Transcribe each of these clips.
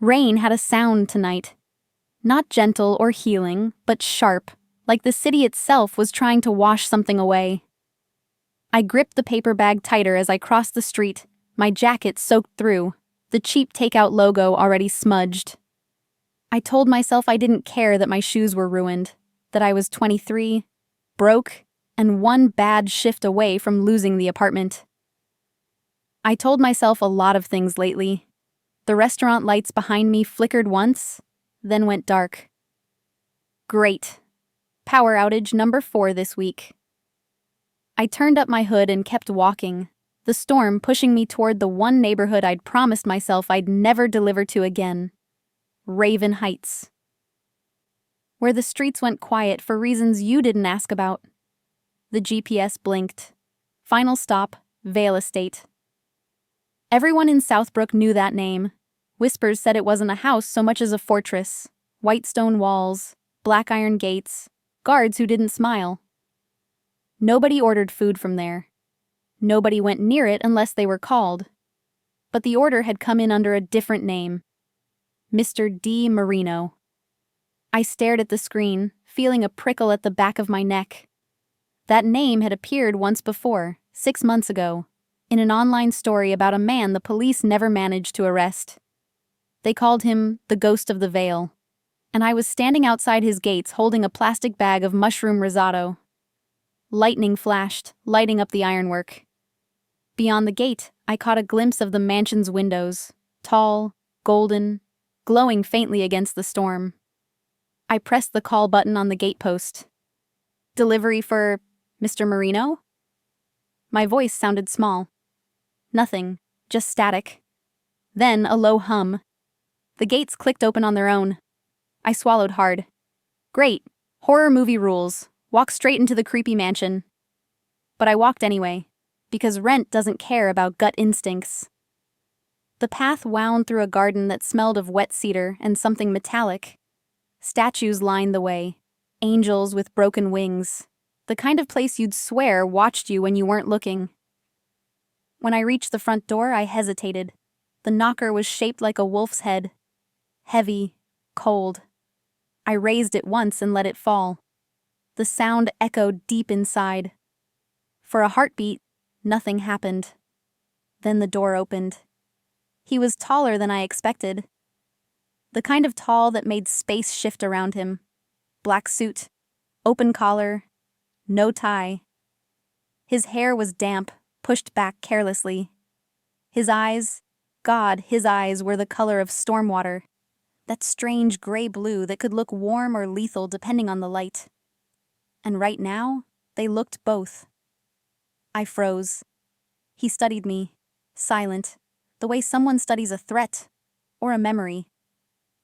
Rain had a sound tonight. Not gentle or healing, but sharp, like the city itself was trying to wash something away. I gripped the paper bag tighter as I crossed the street, my jacket soaked through, the cheap takeout logo already smudged. I told myself I didn't care that my shoes were ruined, that I was 23, broke, and one bad shift away from losing the apartment. I told myself a lot of things lately. The restaurant lights behind me flickered once, then went dark. Great. Power outage number 4 this week. I turned up my hood and kept walking, the storm pushing me toward the one neighborhood I'd promised myself I'd never deliver to again. Raven Heights. Where the streets went quiet for reasons you didn't ask about. The GPS blinked. Final stop, Vale Estate. Everyone in Southbrook knew that name. Whispers said it wasn't a house so much as a fortress. White stone walls, black iron gates, guards who didn't smile. Nobody ordered food from there. Nobody went near it unless they were called. But the order had come in under a different name. Mr. D. Marino. I stared at the screen, feeling a prickle at the back of my neck. That name had appeared once before, 6 months ago, in an online story about a man the police never managed to arrest. They called him the Ghost of the Vale, and I was standing outside his gates holding a plastic bag of mushroom risotto. Lightning flashed, lighting up the ironwork. Beyond the gate, I caught a glimpse of the mansion's windows, tall, golden, glowing faintly against the storm. I pressed the call button on the gatepost. Delivery for Mr. Marino? My voice sounded small. Nothing, just static. Then a low hum. The gates clicked open on their own. I swallowed hard. Great, horror movie rules. Walk straight into the creepy mansion. But I walked anyway, because Rent doesn't care about gut instincts. The path wound through a garden that smelled of wet cedar and something metallic. Statues lined the way, angels with broken wings, the kind of place you'd swear watched you when you weren't looking. When I reached the front door, I hesitated. The knocker was shaped like a wolf's head. Heavy, cold. I raised it once and let it fall. The sound echoed deep inside. For a heartbeat, nothing happened. Then the door opened. He was taller than I expected. The kind of tall that made space shift around him. Black suit, open collar, no tie. His hair was damp, pushed back carelessly. His eyes, God, his eyes were the color of stormwater. That strange gray blue that could look warm or lethal depending on the light. And right now, they looked both. I froze. He studied me, silent, the way someone studies a threat, or a memory.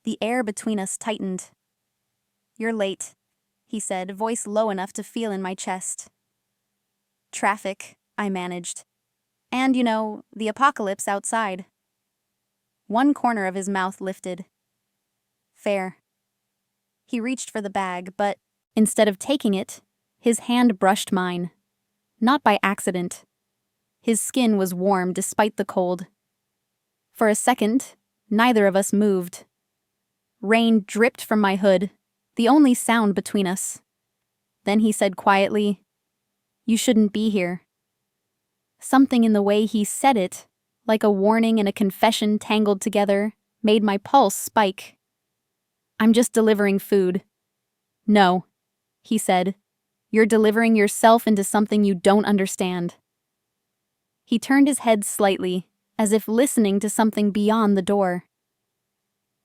The air between us tightened. "You're late," he said, voice low enough to feel in my chest. "Traffic," I managed. "And, the apocalypse outside." One corner of his mouth lifted. "Fair." He reached for the bag, but instead of taking it, his hand brushed mine. Not by accident. His skin was warm despite the cold. For a second, neither of us moved. Rain dripped from my hood, the only sound between us. Then he said quietly, "You shouldn't be here." Something in the way he said it, like a warning and a confession tangled together, made my pulse spike. "I'm just delivering food." "No," he said. "You're delivering yourself into something you don't understand." He turned his head slightly, as if listening to something beyond the door.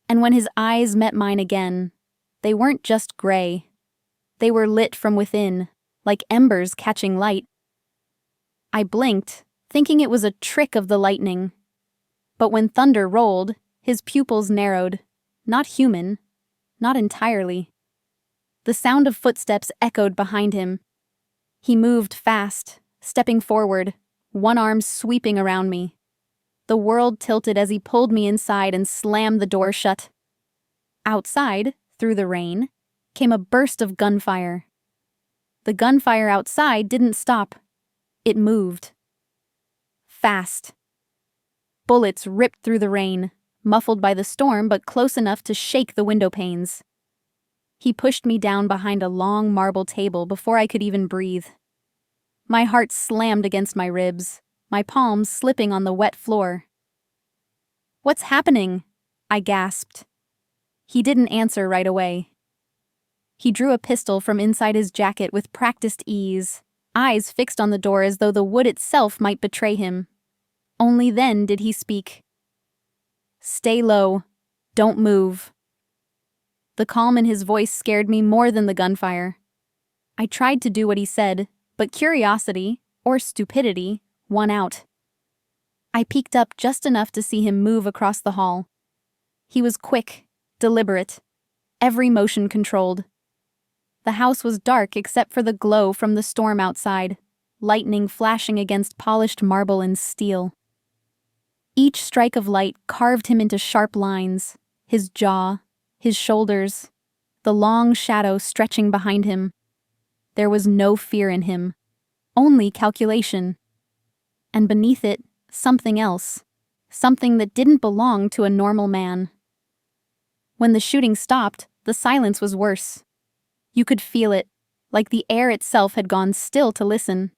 And when his eyes met mine again, they weren't just gray. They were lit from within, like embers catching light. I blinked, thinking it was a trick of the lightning. But when thunder rolled, his pupils narrowed. Not human, not entirely. The sound of footsteps echoed behind him. He moved fast, stepping forward, one arm sweeping around me. The world tilted as he pulled me inside and slammed the door shut. Outside, through the rain, came a burst of gunfire. The gunfire outside didn't stop. It moved. Fast. Bullets ripped through the rain, muffled by the storm but close enough to shake the window panes. He pushed me down behind a long marble table before I could even breathe. My heart slammed against my ribs, my palms slipping on the wet floor. "What's happening?" I gasped. He didn't answer right away. He drew a pistol from inside his jacket with practiced ease, eyes fixed on the door as though the wood itself might betray him. Only then did he speak. "Stay low. Don't move." The calm in his voice scared me more than the gunfire. I tried to do what he said, but curiosity, or stupidity, won out. I peeked up just enough to see him move across the hall. He was quick, deliberate, every motion controlled. The house was dark except for the glow from the storm outside, lightning flashing against polished marble and steel. Each strike of light carved him into sharp lines, his jaw, his shoulders, the long shadow stretching behind him. There was no fear in him, only calculation. And beneath it, something else, something that didn't belong to a normal man. When the shooting stopped, the silence was worse. You could feel it, like the air itself had gone still to listen.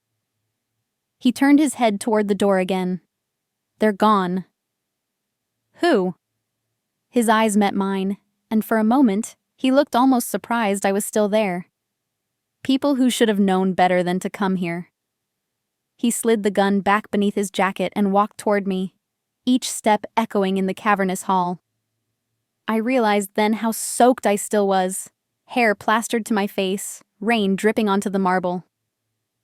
He turned his head toward the door again. "They're gone." "Who?" His eyes met mine, and for a moment, he looked almost surprised I was still there. "People who should have known better than to come here." He slid the gun back beneath his jacket and walked toward me, each step echoing in the cavernous hall. I realized then how soaked I still was, hair plastered to my face, rain dripping onto the marble.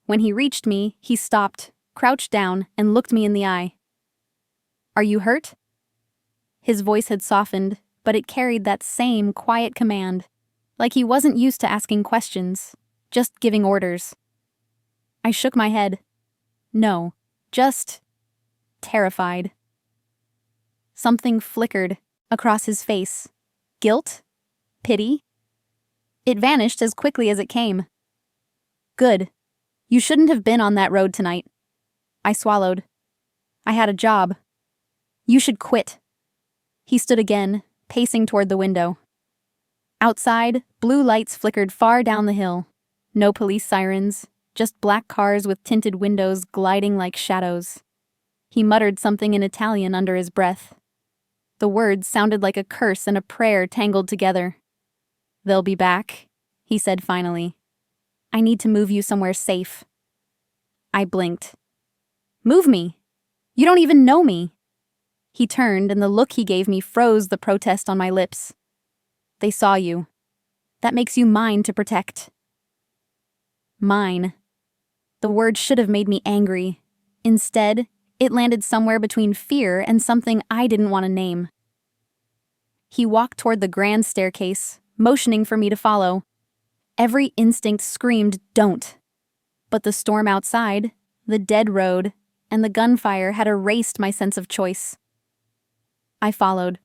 When he reached me, he stopped, crouched down, and looked me in the eye. "Are you hurt?" His voice had softened, but it carried that same quiet command, like he wasn't used to asking questions, just giving orders. I shook my head. No, just terrified. Something flickered across his face. Guilt? Pity? It vanished as quickly as it came. "Good. You shouldn't have been on that road tonight." I swallowed. "I had a job." "You should quit." He stood again, pacing toward the window. Outside, blue lights flickered far down the hill. No police sirens, just black cars with tinted windows gliding like shadows. He muttered something in Italian under his breath. The words sounded like a curse and a prayer tangled together. "They'll be back," he said finally. "I need to move you somewhere safe." I blinked. "Move me? You don't even know me." He turned, and the look he gave me froze the protest on my lips. "They saw you. That makes you mine to protect." Mine. The word should have made me angry. Instead, it landed somewhere between fear and something I didn't want to name. He walked toward the grand staircase, motioning for me to follow. Every instinct screamed, "Don't." But the storm outside, the dead road, and the gunfire had erased my sense of choice. I followed.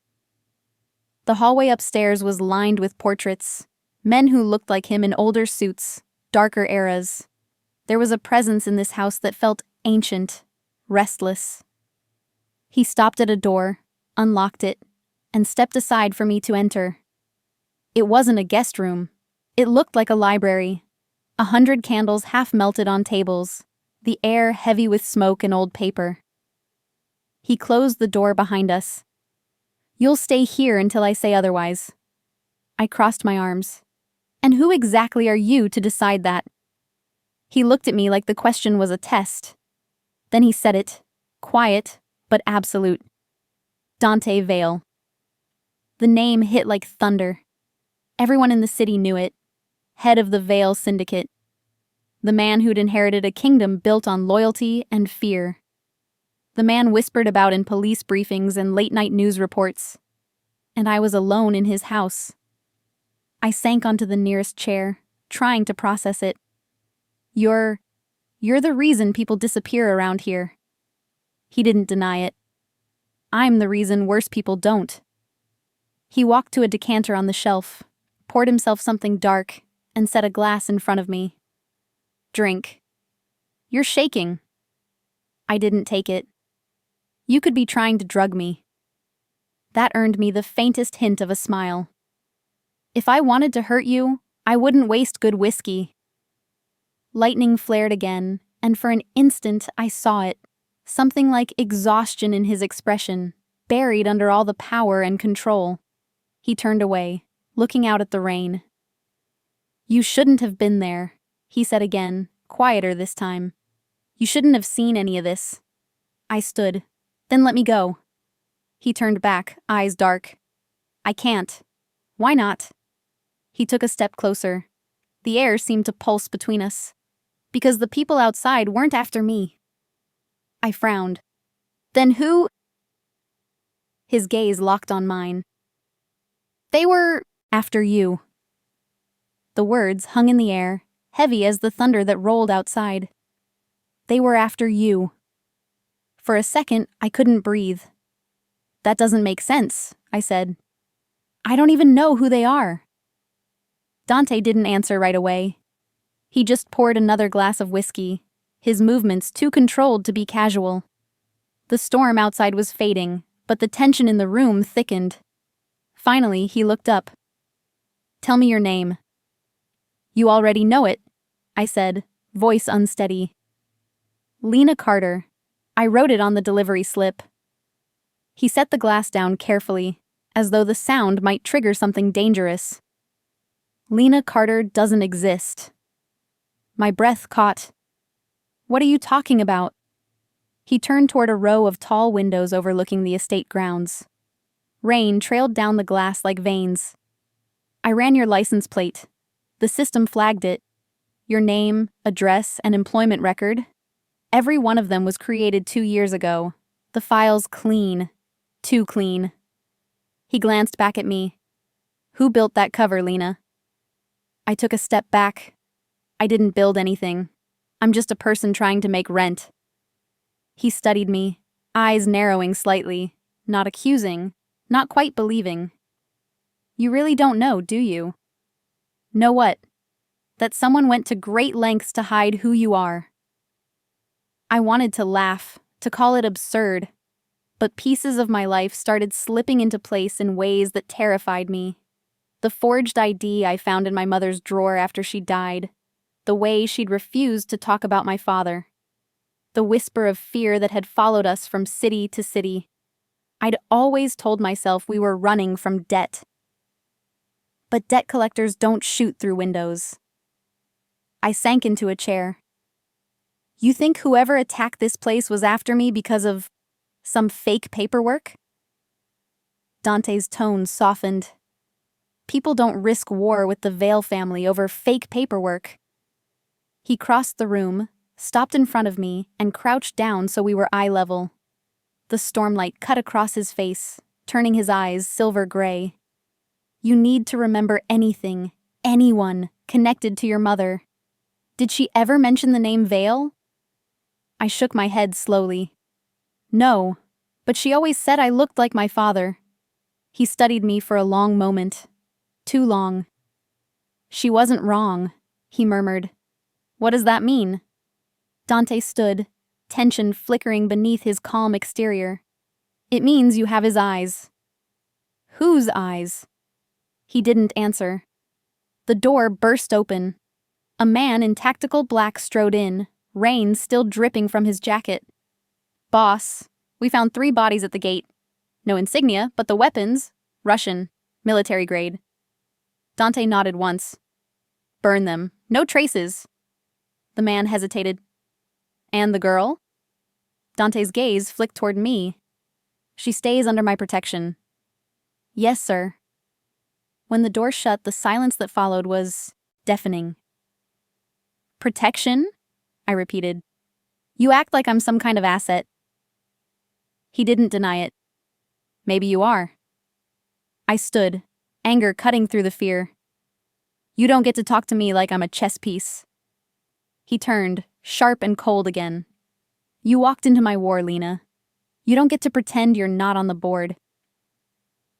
The hallway upstairs was lined with portraits, men who looked like him in older suits, darker eras. There was a presence in this house that felt ancient, restless. He stopped at a door, unlocked it, and stepped aside for me to enter. It wasn't a guest room. It looked like a library. 100 candles half melted on tables, the air heavy with smoke and old paper. He closed the door behind us. "You'll stay here until I say otherwise." I crossed my arms. "And who exactly are you to decide that?" He looked at me like the question was a test. Then he said it, quiet but absolute. Dante Vale. The name hit like thunder. Everyone in the city knew it. Head of the Vale Syndicate. The man who'd inherited a kingdom built on loyalty and fear. The man whispered about in police briefings and late-night news reports. And I was alone in his house. I sank onto the nearest chair, trying to process it. You're the reason people disappear around here." He didn't deny it. "I'm the reason worse people don't." He walked to a decanter on the shelf, poured himself something dark, and set a glass in front of me. "Drink." "You're shaking." I didn't take it. "You could be trying to drug me." That earned me the faintest hint of a smile. If I wanted to hurt you, I wouldn't waste good whiskey. Lightning flared again, and for an instant I saw it. Something like exhaustion in his expression, buried under all the power and control. He turned away, looking out at the rain. You shouldn't have been there, he said again, quieter this time. You shouldn't have seen any of this. I stood. Then let me go. He turned back, eyes dark. I can't. Why not? He took a step closer. The air seemed to pulse between us. Because the people outside weren't after me. I frowned. Then who? His gaze locked on mine. They were after you. The words hung in the air, heavy as the thunder that rolled outside. They were after you. For a second, I couldn't breathe. That doesn't make sense, I said. I don't even know who they are. Dante didn't answer right away. He just poured another glass of whiskey, his movements too controlled to be casual. The storm outside was fading, but the tension in the room thickened. Finally, he looked up. Tell me your name. You already know it, I said, voice unsteady. Lena Carter. I wrote it on the delivery slip. He set the glass down carefully, as though the sound might trigger something dangerous. Lena Carter doesn't exist. My breath caught. What are you talking about? He turned toward a row of tall windows overlooking the estate grounds. Rain trailed down the glass like veins. I ran your license plate. The system flagged it. Your name, address, and employment record. Every one of them was created 2 years ago. The file's clean. Too clean. He glanced back at me. Who built that cover, Lena? I took a step back. I didn't build anything. I'm just a person trying to make rent. He studied me, eyes narrowing slightly, not accusing, not quite believing. You really don't know, do you? Know what? That someone went to great lengths to hide who you are. I wanted to laugh, to call it absurd, but pieces of my life started slipping into place in ways that terrified me. The forged ID I found in my mother's drawer after she died, the way she'd refused to talk about my father, the whisper of fear that had followed us from city to city. I'd always told myself we were running from debt. But debt collectors don't shoot through windows. I sank into a chair. You think whoever attacked this place was after me because of some fake paperwork? Dante's tone softened. People don't risk war with the Vale family over fake paperwork. He crossed the room, stopped in front of me, and crouched down so we were eye level. The stormlight cut across his face, turning his eyes silver gray. You need to remember anything, anyone, connected to your mother. Did she ever mention the name Vale? I shook my head slowly. No, but she always said I looked like my father. He studied me for a long moment. Too long. She wasn't wrong, he murmured. What does that mean? Dante stood, tension flickering beneath his calm exterior. It means you have his eyes. Whose eyes? He didn't answer. The door burst open. A man in tactical black strode in, rain still dripping from his jacket. Boss, we found 3 bodies at the gate. No insignia, but the weapons, Russian, military grade. Dante nodded once. Burn them. No traces. The man hesitated. And the girl? Dante's gaze flicked toward me. She stays under my protection. Yes, sir. When the door shut, the silence that followed was deafening. Protection? I repeated. You act like I'm some kind of asset. He didn't deny it. Maybe you are. I stood, anger cutting through the fear. You don't get to talk to me like I'm a chess piece. He turned, sharp and cold again. You walked into my war, Lena. You don't get to pretend you're not on the board.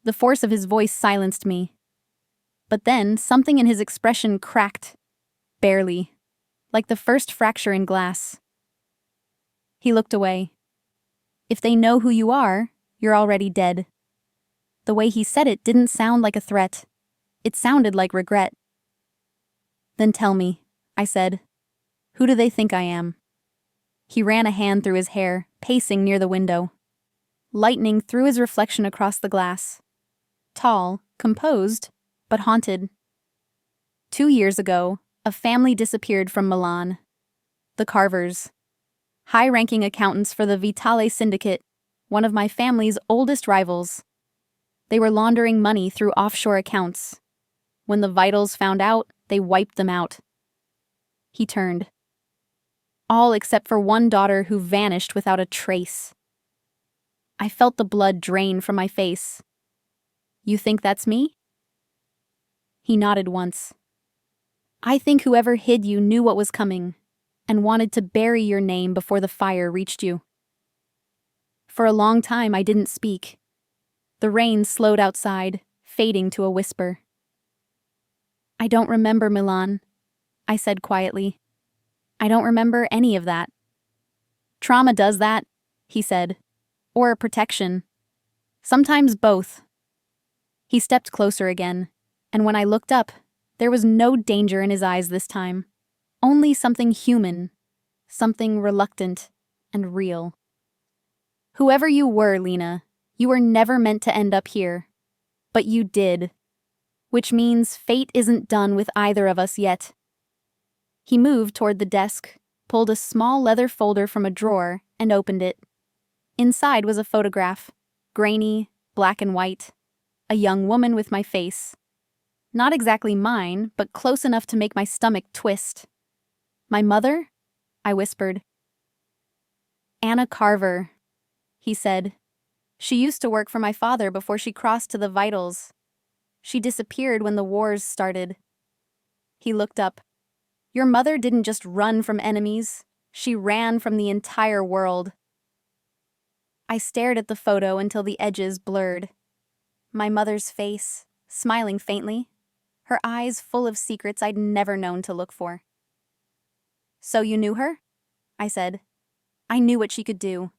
The force of his voice silenced me. But then something in his expression cracked. Barely. Like the first fracture in glass. He looked away. If they know who you are, you're already dead. The way he said it didn't sound like a threat. It sounded like regret. "Then tell me," I said. "Who do they think I am?" He ran a hand through his hair, pacing near the window. Lightning threw his reflection across the glass. Tall, composed, but haunted. 2 years ago, a family disappeared from Milan. The Carvers. High-ranking accountants for the Vitale Syndicate, one of my family's oldest rivals. They were laundering money through offshore accounts. When the Vitals found out, they wiped them out. He turned. All except for one daughter who vanished without a trace. I felt the blood drain from my face. "You think that's me?" He nodded once. "I think whoever hid you knew what was coming, and wanted to bury your name before the fire reached you." For a long time I didn't speak. The rain slowed outside, fading to a whisper. "I don't remember Milan," I said quietly. "I don't remember any of that." "Trauma does that," he said. "Or protection. Sometimes both." He stepped closer again, and when I looked up, there was no danger in his eyes this time. Only something human, something reluctant and real. "Whoever you were, Lena, you were never meant to end up here. But you did. Which means fate isn't done with either of us yet." He moved toward the desk, pulled a small leather folder from a drawer, and opened it. Inside was a photograph, grainy, black and white. A young woman with my face. Not exactly mine, but close enough to make my stomach twist. "My mother?" I whispered. "Anna Carver," he said. "She used to work for my father before she crossed to the Vitals. She disappeared when the wars started." He looked up. "Your mother didn't just run from enemies. She ran from the entire world." I stared at the photo until the edges blurred. My mother's face, smiling faintly, her eyes full of secrets I'd never known to look for. "So you knew her?" I said. "I knew what she could do.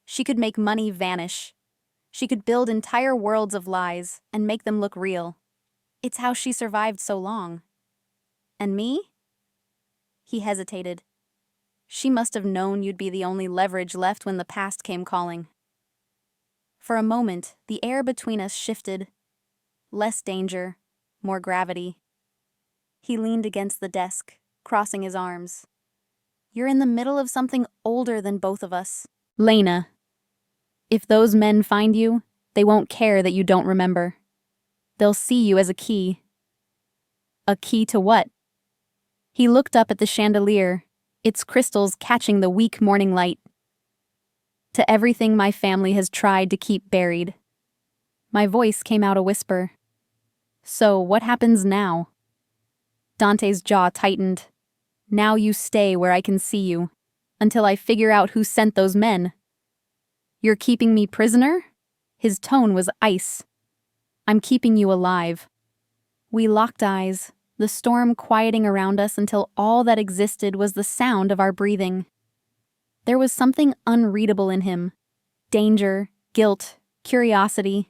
She could make money vanish. She could build entire worlds of lies and make them look real. It's how she survived so long." "And me?" He hesitated. "She must have known you'd be the only leverage left when the past came calling." For a moment, the air between us shifted. Less danger, more gravity. He leaned against the desk, crossing his arms. "You're in the middle of something older than both of us, Lena. If those men find you, they won't care that you don't remember. They'll see you as a key." "A key to what?" He looked up at the chandelier, its crystals catching the weak morning light. "To everything my family has tried to keep buried." My voice came out a whisper. "So, what happens now?" Dante's jaw tightened. "Now you stay where I can see you, until I figure out who sent those men." "You're keeping me prisoner?" His tone was ice. "I'm keeping you alive." We locked eyes, the storm quieting around us until all that existed was the sound of our breathing. There was something unreadable in him. Danger, guilt, curiosity.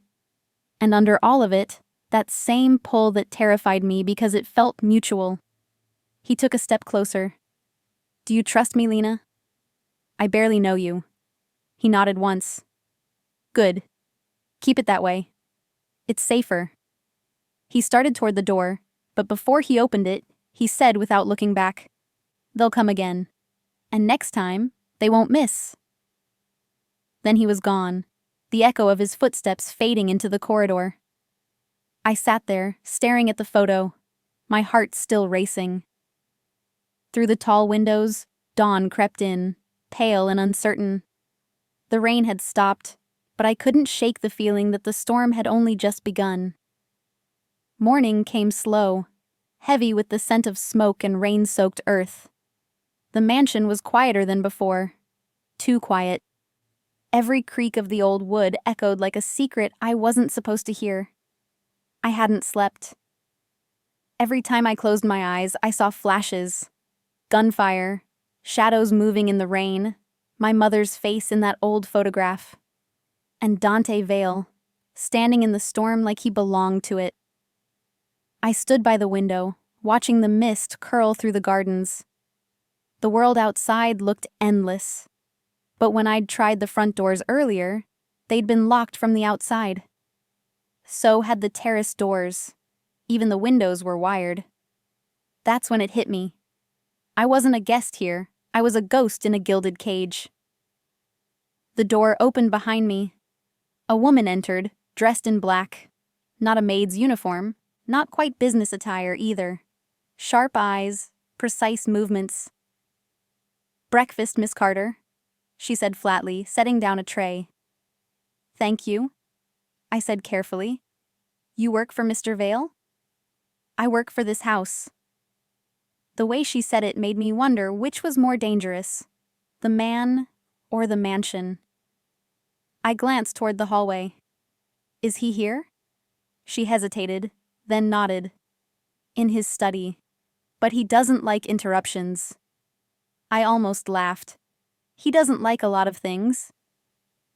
And under all of it, that same pull that terrified me because it felt mutual. He took a step closer. "Do you trust me, Lena?" "I barely know you." He nodded once. "Good. Keep it that way. It's safer." He started toward the door, but before he opened it, he said without looking back, "They'll come again. And next time, they won't miss." Then he was gone, the echo of his footsteps fading into the corridor. I sat there, staring at the photo, my heart still racing. Through the tall windows, dawn crept in, pale and uncertain. The rain had stopped, but I couldn't shake the feeling that the storm had only just begun. Morning came slow, heavy with the scent of smoke and rain-soaked earth. The mansion was quieter than before. Too quiet. Every creak of the old wood echoed like a secret I wasn't supposed to hear. I hadn't slept. Every time I closed my eyes, I saw flashes. Gunfire, shadows moving in the rain, my mother's face in that old photograph. And Dante Vale, standing in the storm like he belonged to it. I stood by the window, watching the mist curl through the gardens. The world outside looked endless. But when I'd tried the front doors earlier, they'd been locked from the outside. So had the terrace doors. Even the windows were wired. That's when it hit me. I wasn't a guest here. I was a ghost in a gilded cage. The door opened behind me. A woman entered, dressed in black. Not a maid's uniform, not quite business attire either. Sharp eyes, precise movements. "Breakfast, Miss Carter," she said flatly, setting down a tray. "Thank you," I said carefully. "You work for Mr. Vale?" "I work for this house." The way she said it made me wonder which was more dangerous, the man or the mansion. I glanced toward the hallway. "Is he here?" She hesitated, then nodded. "In his study. But he doesn't like interruptions." I almost laughed. "He doesn't like a lot of things."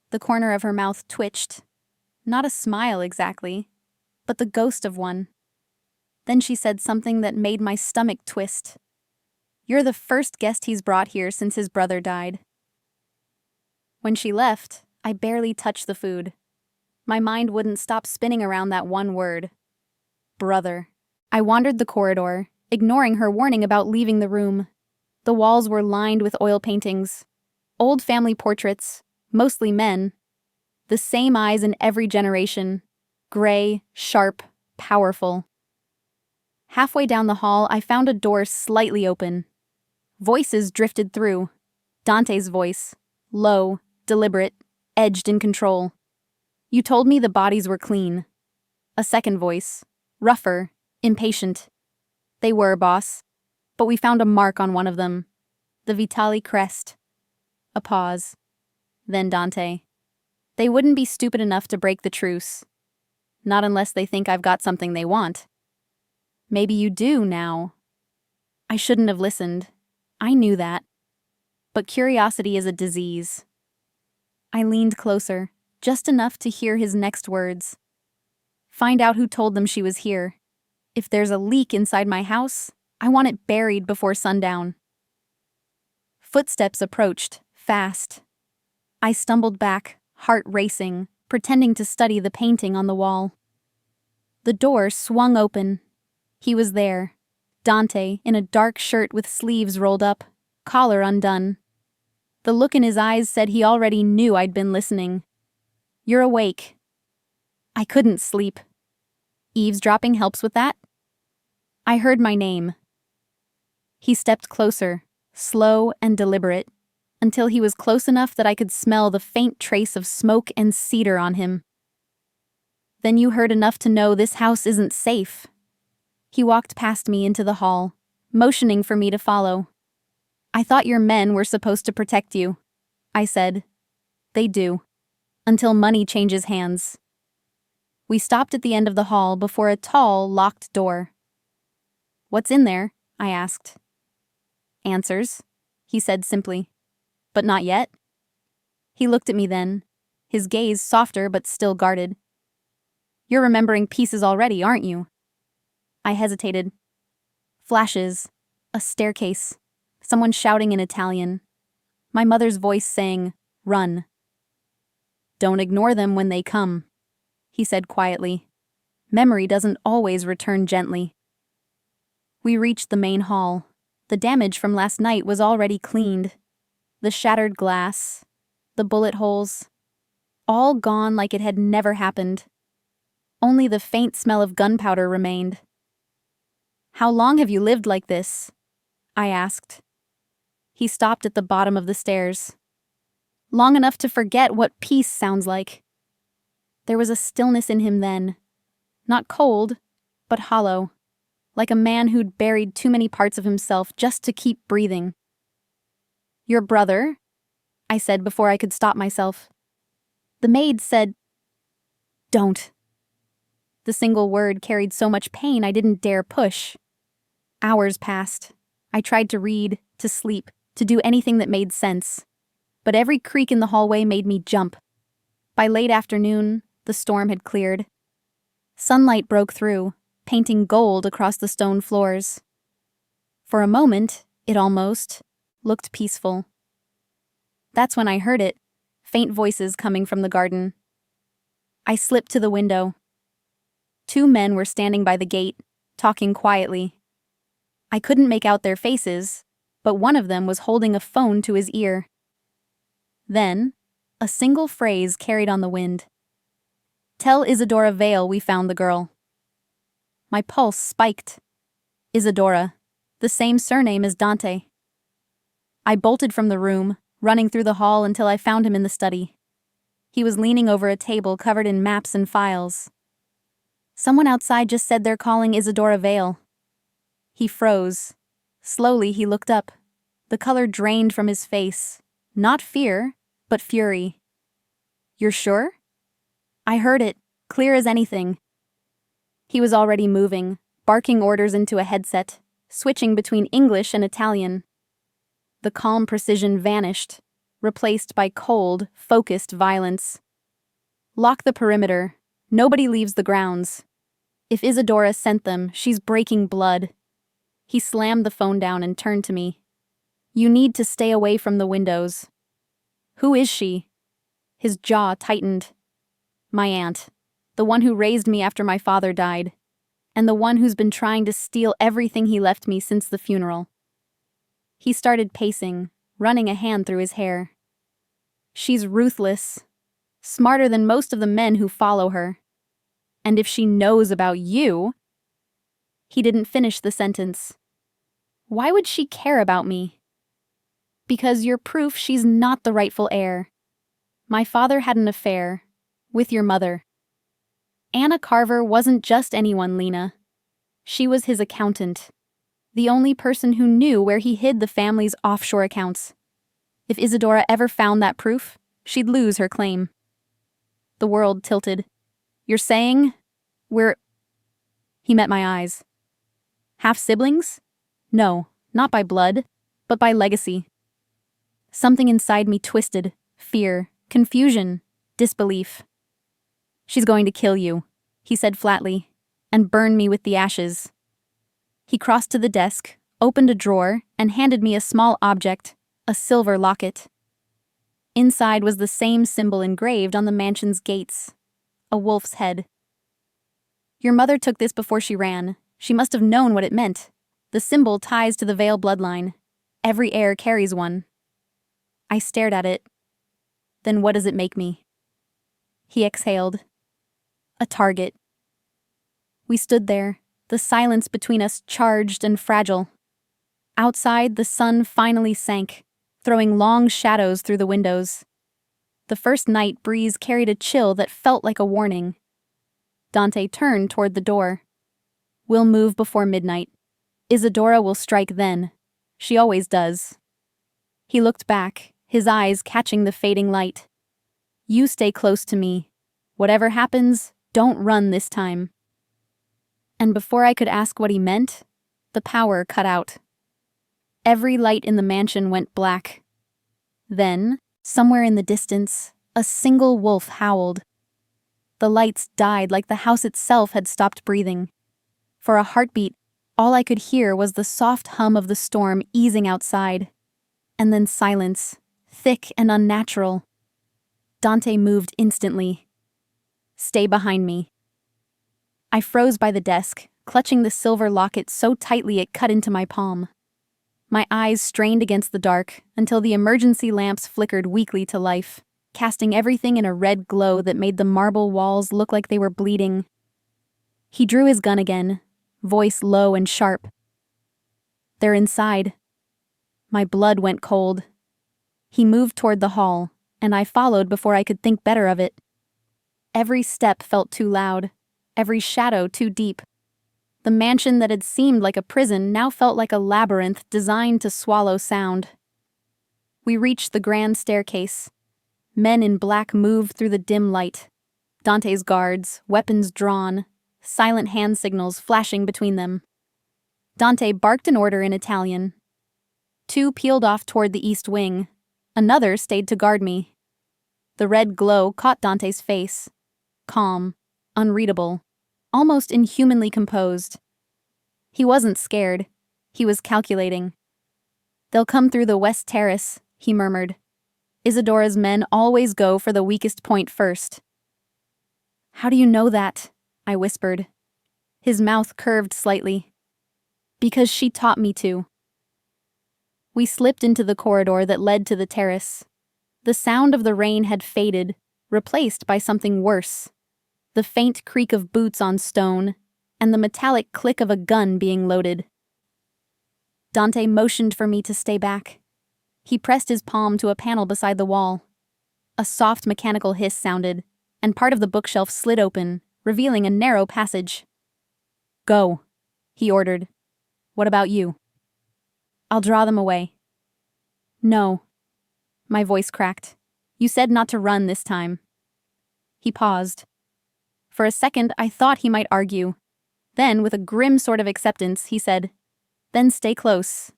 The corner of her mouth twitched. Not a smile exactly, but the ghost of one. Then she said something that made my stomach twist. "You're the first guest he's brought here since his brother died." When she left, I barely touched the food. My mind wouldn't stop spinning around that one word. Brother. I wandered the corridor, ignoring her warning about leaving the room. The walls were lined with oil paintings. Old family portraits, mostly men. The same eyes in every generation. Gray, sharp, powerful. Halfway down the hall, I found a door slightly open. Voices drifted through. Dante's voice. Low, deliberate, edged in control. "You told me the bodies were clean." A second voice. Rougher, impatient. "They were, boss. But we found a mark on one of them. The Vitali crest." A pause. Then Dante. "They wouldn't be stupid enough to break the truce. Not unless they think I've got something they want." "Maybe you do now." I shouldn't have listened. I knew that. But curiosity is a disease. I leaned closer, just enough to hear his next words. "Find out who told them she was here. If there's a leak inside my house, I want it buried before sundown." Footsteps approached, fast. I stumbled back, heart racing, pretending to study the painting on the wall. The door swung open. He was there, Dante, in a dark shirt with sleeves rolled up, collar undone. The look in his eyes said he already knew I'd been listening. "You're awake." I couldn't sleep. Eavesdropping helps with that? I heard my name. He stepped closer, slow and deliberate, until he was close enough that I could smell the faint trace of smoke and cedar on him. "Then you heard enough to know this house isn't safe." He walked past me into the hall, motioning for me to follow. "I thought your men were supposed to protect you," I said. "They do. Until money changes hands." We stopped at the end of the hall before a tall, locked door. "What's in there?" I asked. "Answers," he said simply. "But not yet." He looked at me then, his gaze softer but still guarded. "You're remembering pieces already, aren't you?" I hesitated. Flashes, a staircase, someone shouting in Italian. My mother's voice saying, "Run." "Don't ignore them when they come," he said quietly. "Memory doesn't always return gently." We reached the main hall. The damage from last night was already cleaned. The shattered glass, the bullet holes, all gone like it had never happened. Only the faint smell of gunpowder remained. "How long have you lived like this?" I asked. He stopped at the bottom of the stairs. "Long enough to forget what peace sounds like." There was a stillness in him then. Not cold, but hollow. Like a man who'd buried too many parts of himself just to keep breathing. "Your brother?" I said before I could stop myself. The maid said, "Don't." The single word carried so much pain I didn't dare push. Hours passed. I tried to read, to sleep, to do anything that made sense. But every creak in the hallway made me jump. By late afternoon, The storm had cleared. Sunlight broke through, painting gold across the stone floors. For a moment, it almost looked peaceful. That's when I heard it, faint voices coming from the garden. I slipped to the window. 2 men were standing by the gate, talking quietly. I couldn't make out their faces, but one of them was holding a phone to his ear. Then, a single phrase carried on the wind. "Tell Isadora Vale we found the girl." My pulse spiked. Isadora, the same surname as Dante. I bolted from the room, running through the hall until I found him in the study. He was leaning over a table covered in maps and files. "Someone outside just said they're calling Isadora Vale." He froze. Slowly he looked up. The color drained from his face. Not fear, but fury. "You're sure?" "I heard it, clear as anything." He was already moving, barking orders into a headset, switching between English and Italian. The calm precision vanished, replaced by cold, focused violence. "Lock the perimeter. Nobody leaves the grounds. If Isadora sent them, she's breaking blood." He slammed the phone down and turned to me. "You need to stay away from the windows." "Who is she?" His jaw tightened. "My aunt, the one who raised me after my father died, and the one who's been trying to steal everything he left me since the funeral." He started pacing, running a hand through his hair. "She's ruthless, smarter than most of the men who follow her. And if she knows about you—" He didn't finish the sentence. "Why would she care about me?" "Because you're proof she's not the rightful heir. My father had an affair with your mother. Anna Carver wasn't just anyone, Lena. She was his accountant, the only person who knew where he hid the family's offshore accounts. If Isadora ever found that proof, she'd lose her claim." The world tilted. "You're saying we're—" He met my eyes. "Half-siblings? No, not by blood, but by legacy." Something inside me twisted. Fear, confusion, disbelief. "She's going to kill you," he said flatly, "and burn me with the ashes." He crossed to the desk, opened a drawer, and handed me a small object, a silver locket. Inside was the same symbol engraved on the mansion's gates, a wolf's head. "Your mother took this before she ran. She must have known what it meant. The symbol ties to the Vale bloodline. Every heir carries one." I stared at it. "Then what does it make me?" He exhaled. "A target." We stood there, the silence between us charged and fragile. Outside, the sun finally sank, throwing long shadows through the windows. The first night breeze carried a chill that felt like a warning. Dante turned toward the door. "We'll move before midnight. Isadora will strike then. She always does." He looked back, his eyes catching the fading light. "You stay close to me. Whatever happens, don't run this time." And before I could ask what he meant, the power cut out. Every light in the mansion went black. Then, somewhere in the distance, a single wolf howled. The lights died like the house itself had stopped breathing. For a heartbeat, all I could hear was the soft hum of the storm easing outside. And then silence, thick and unnatural. Dante moved instantly. "Stay behind me." I froze by the desk, clutching the silver locket so tightly it cut into my palm. My eyes strained against the dark until the emergency lamps flickered weakly to life, casting everything in a red glow that made the marble walls look like they were bleeding. He drew his gun again, voice low and sharp. "They're inside." My blood went cold. He moved toward the hall, and I followed before I could think better of it. Every step felt too loud, every shadow too deep. The mansion that had seemed like a prison now felt like a labyrinth designed to swallow sound. We reached the grand staircase. Men in black moved through the dim light. Dante's guards, weapons drawn, silent hand signals flashing between them. Dante barked an order in Italian. 2 peeled off toward the east wing. Another stayed to guard me. The red glow caught Dante's face. calm, unreadable, almost inhumanly composed. He wasn't scared. He was calculating. "They'll come through the west terrace," he murmured. "Isadora's men always go for the weakest point first." "How do you know that?" I whispered. His mouth curved slightly. "Because she taught me to." We slipped into the corridor that led to the terrace. The sound of the rain had faded, replaced by something worse. The faint creak of boots on stone, and the metallic click of a gun being loaded. Dante motioned for me to stay back. He pressed his palm to a panel beside the wall. A soft mechanical hiss sounded, and part of the bookshelf slid open, revealing a narrow passage. "Go," he ordered. "What about you?" "I'll draw them away." "No." My voice cracked. "You said not to run this time." He paused. For a second, I thought he might argue. Then, with a grim sort of acceptance, he said, "Then stay close.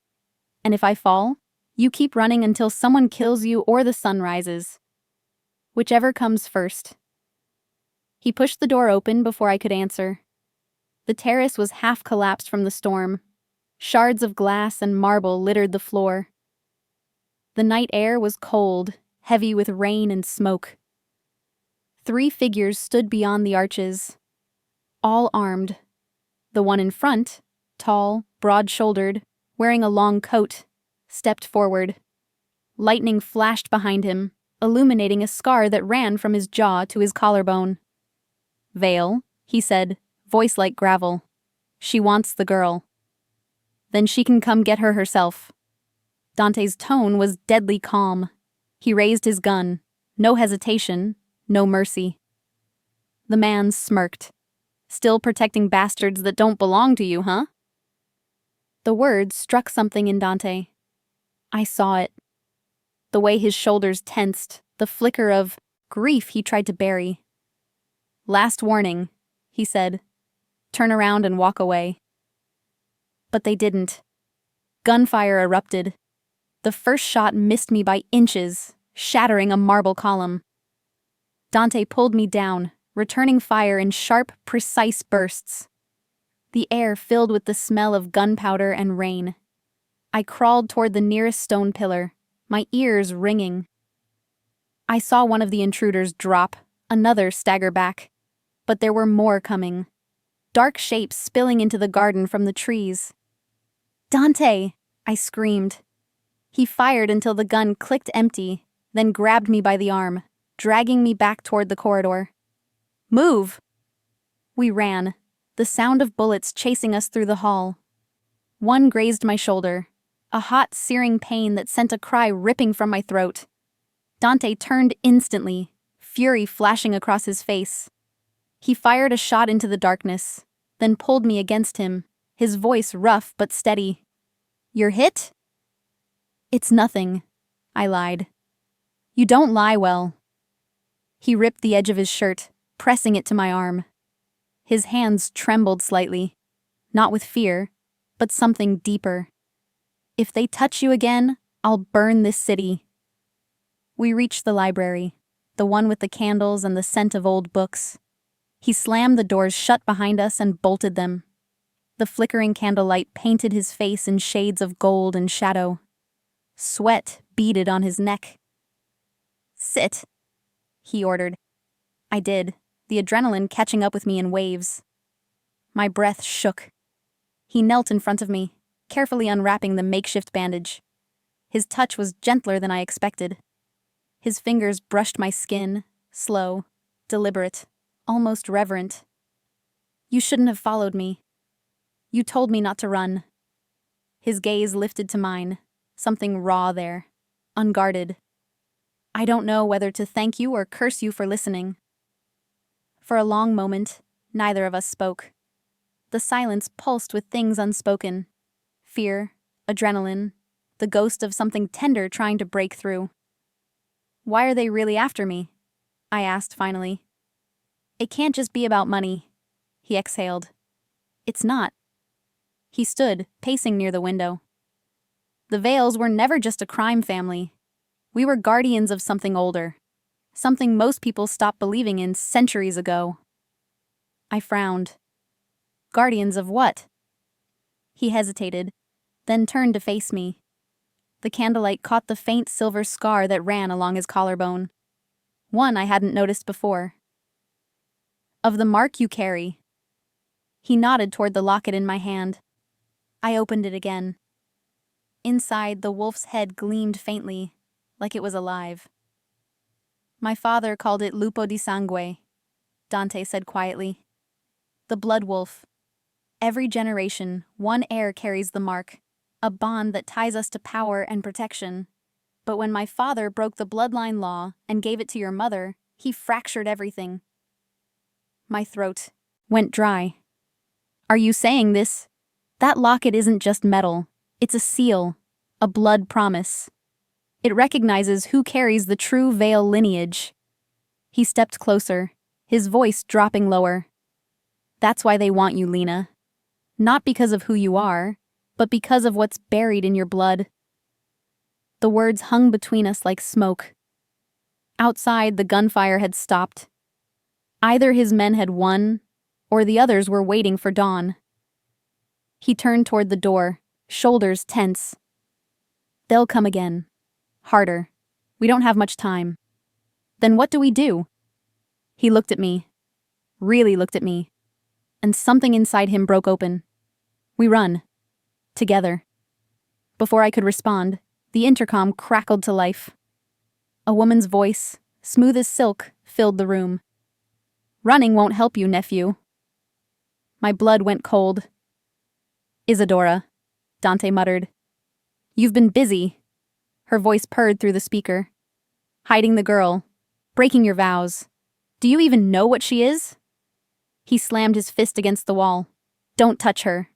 And if I fall, you keep running until someone kills you or the sun rises. Whichever comes first." He pushed the door open before I could answer. The terrace was half collapsed from the storm. Shards of glass and marble littered the floor. The night air was cold, heavy with rain and smoke. 3 figures stood beyond the arches, all armed. The one in front, tall, broad-shouldered, wearing a long coat, stepped forward. Lightning flashed behind him, illuminating a scar that ran from his jaw to his collarbone. "Vale," he said, voice like gravel. "She wants the girl. Then she can come get her herself." Dante's tone was deadly calm. He raised his gun. No hesitation, no mercy. The man smirked. "Still protecting bastards that don't belong to you, huh?" The words struck something in Dante. I saw it. The way his shoulders tensed, the flicker of grief he tried to bury. "Last warning," he said. "Turn around and walk away." But they didn't. Gunfire erupted. The first shot missed me by inches, shattering a marble column. Dante pulled me down, returning fire in sharp, precise bursts. The air filled with the smell of gunpowder and rain. I crawled toward the nearest stone pillar, my ears ringing. I saw one of the intruders drop, another stagger back. But there were more coming. Dark shapes spilling into the garden from the trees. "Dante!" I screamed. He fired until the gun clicked empty, then grabbed me by the arm, dragging me back toward the corridor. "Move!" We ran, the sound of bullets chasing us through the hall. One grazed my shoulder, a hot, searing pain that sent a cry ripping from my throat. Dante turned instantly, fury flashing across his face. He fired a shot into the darkness, then pulled me against him, his voice rough but steady. "You're hit?" "It's nothing," I lied. "You don't lie well." He ripped the edge of his shirt, pressing it to my arm. His hands trembled slightly, not with fear, but something deeper. "If they touch you again, I'll burn this city." We reached the library, the one with the candles and the scent of old books. He slammed the doors shut behind us and bolted them. The flickering candlelight painted his face in shades of gold and shadow. Sweat beaded on his neck. "Sit," he ordered. I did, the adrenaline catching up with me in waves. My breath shook. He knelt in front of me, carefully unwrapping the makeshift bandage. His touch was gentler than I expected. His fingers brushed my skin, slow, deliberate, almost reverent. "You shouldn't have followed me. You told me not to run." His gaze lifted to mine, something raw there, unguarded. "I don't know whether to thank you or curse you for listening." For a long moment, neither of us spoke. The silence pulsed with things unspoken. Fear, adrenaline, the ghost of something tender trying to break through. "Why are they really after me?" I asked finally. "It can't just be about money," he exhaled. "It's not." He stood, pacing near the window. "The Vales were never just a crime family. We were guardians of something older. something most people stopped believing in centuries ago. I frowned. Guardians of what? He hesitated, then turned to face me. The candlelight caught the faint silver scar that ran along his collarbone. One I hadn't noticed before. Of the mark you carry. He nodded toward the locket in my hand. I opened it again. Inside, the wolf's head gleamed faintly, like it was alive. My father called it lupo di sangue, Dante said quietly. The blood wolf. Every generation, one heir carries the mark, a bond that ties us to power and protection. But when my father broke the bloodline law and gave it to your mother, he fractured everything. My throat went dry. Are you saying this? That locket isn't just metal. It's a seal, a blood promise. It recognizes who carries the true Vale lineage. He stepped closer, his voice dropping lower. That's why they want you, Lena. Not because of who you are, but because of what's buried in your blood. The words hung between us like smoke. Outside, the gunfire had stopped. Either his men had won, or the others were waiting for dawn. He turned toward the door, shoulders tense. They'll come again. Harder. We don't have much time. Then what do we do? He looked at me. Really looked at me. And something inside him broke open. We run. Together. Before I could respond, the intercom crackled to life. A woman's voice, smooth as silk, filled the room. Running won't help you, nephew. My blood went cold. Isadora, Dante muttered. You've been busy. Her voice purred through the speaker. Hiding the girl. Breaking your vows. Do you even know what she is? He slammed his fist against the wall. Don't touch her.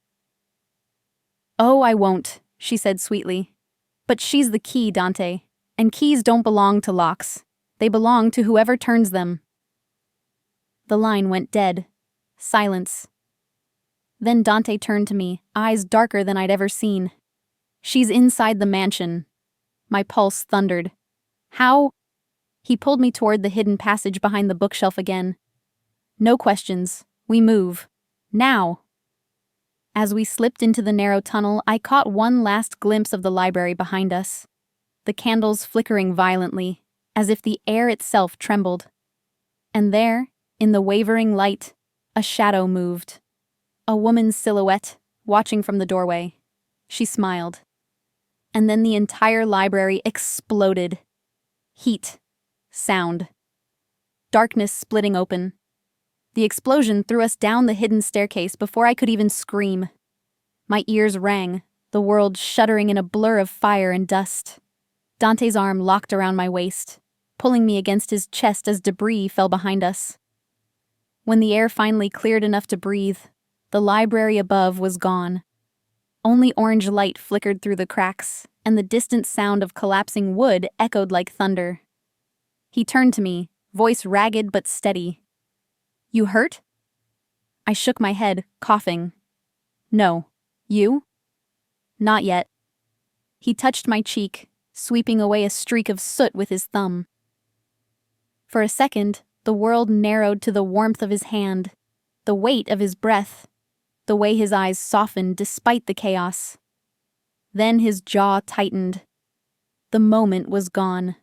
Oh, I won't, she said sweetly. But she's the key, Dante. And keys don't belong to locks. They belong to whoever turns them. The line went dead. Silence. Then Dante turned to me, eyes darker than I'd ever seen. She's inside the mansion. My pulse thundered. How? He pulled me toward the hidden passage behind the bookshelf again. No questions. We move. Now. As we slipped into the narrow tunnel, I caught one last glimpse of the library behind us. The candles flickering violently, as if the air itself trembled. And there, in the wavering light, a shadow moved. A woman's silhouette, watching from the doorway. She smiled. And then the entire library exploded. Heat. Sound. Darkness splitting open. The explosion threw us down the hidden staircase before I could even scream. My ears rang, the world shuddering in a blur of fire and dust. Dante's arm locked around my waist, pulling me against his chest as debris fell behind us. When the air finally cleared enough to breathe, the library above was gone. Only orange light flickered through the cracks, and the distant sound of collapsing wood echoed like thunder. He turned to me, voice ragged but steady. You hurt? I shook my head, coughing. No. You? Not yet. He touched my cheek, sweeping away a streak of soot with his thumb. For a second, the world narrowed to the warmth of his hand, the weight of his breath, the way his eyes softened despite the chaos. Then his jaw tightened. The moment was gone.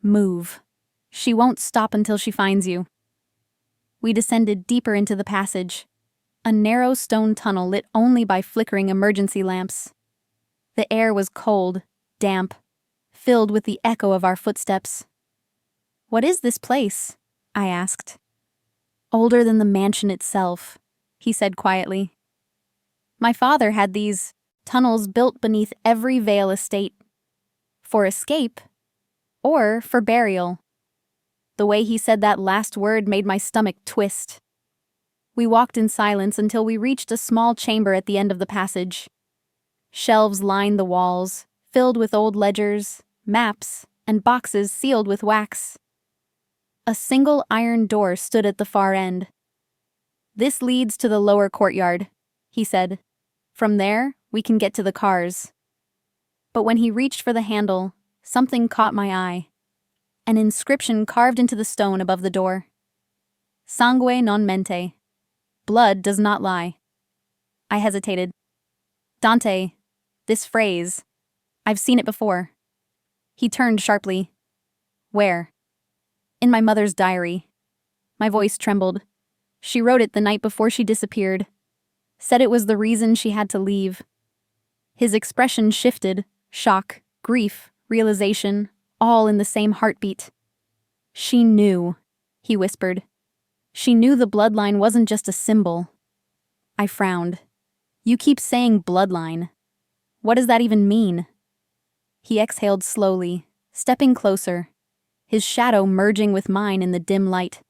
Move. She won't stop until she finds you. We descended deeper into the passage, a narrow stone tunnel lit only by flickering emergency lamps. The air was cold, damp, filled with the echo of our footsteps. What is this place? I asked. Older than the mansion itself, he said quietly. My father had these tunnels built beneath every Vale estate. For escape, or for burial. The way he said that last word made my stomach twist. We walked in silence until we reached a small chamber at the end of the passage. Shelves lined the walls, filled with old ledgers, maps, and boxes sealed with wax. A single iron door stood at the far end. This leads to the lower courtyard, he said. From there, we can get to the cars. But when he reached for the handle, something caught my eye. an inscription carved into the stone above the door. Sangue non mente. Blood does not lie. I hesitated. Dante, this phrase, I've seen it before. He turned sharply. Where? In my mother's diary. My voice trembled. She wrote it the night before she disappeared. Said it was the reason she had to leave. His expression shifted, shock, grief, realization, all in the same heartbeat. She knew, he whispered. She knew the bloodline wasn't just a symbol. I frowned. You keep saying bloodline. What does that even mean? He exhaled slowly, stepping closer, his shadow merging with mine in the dim light.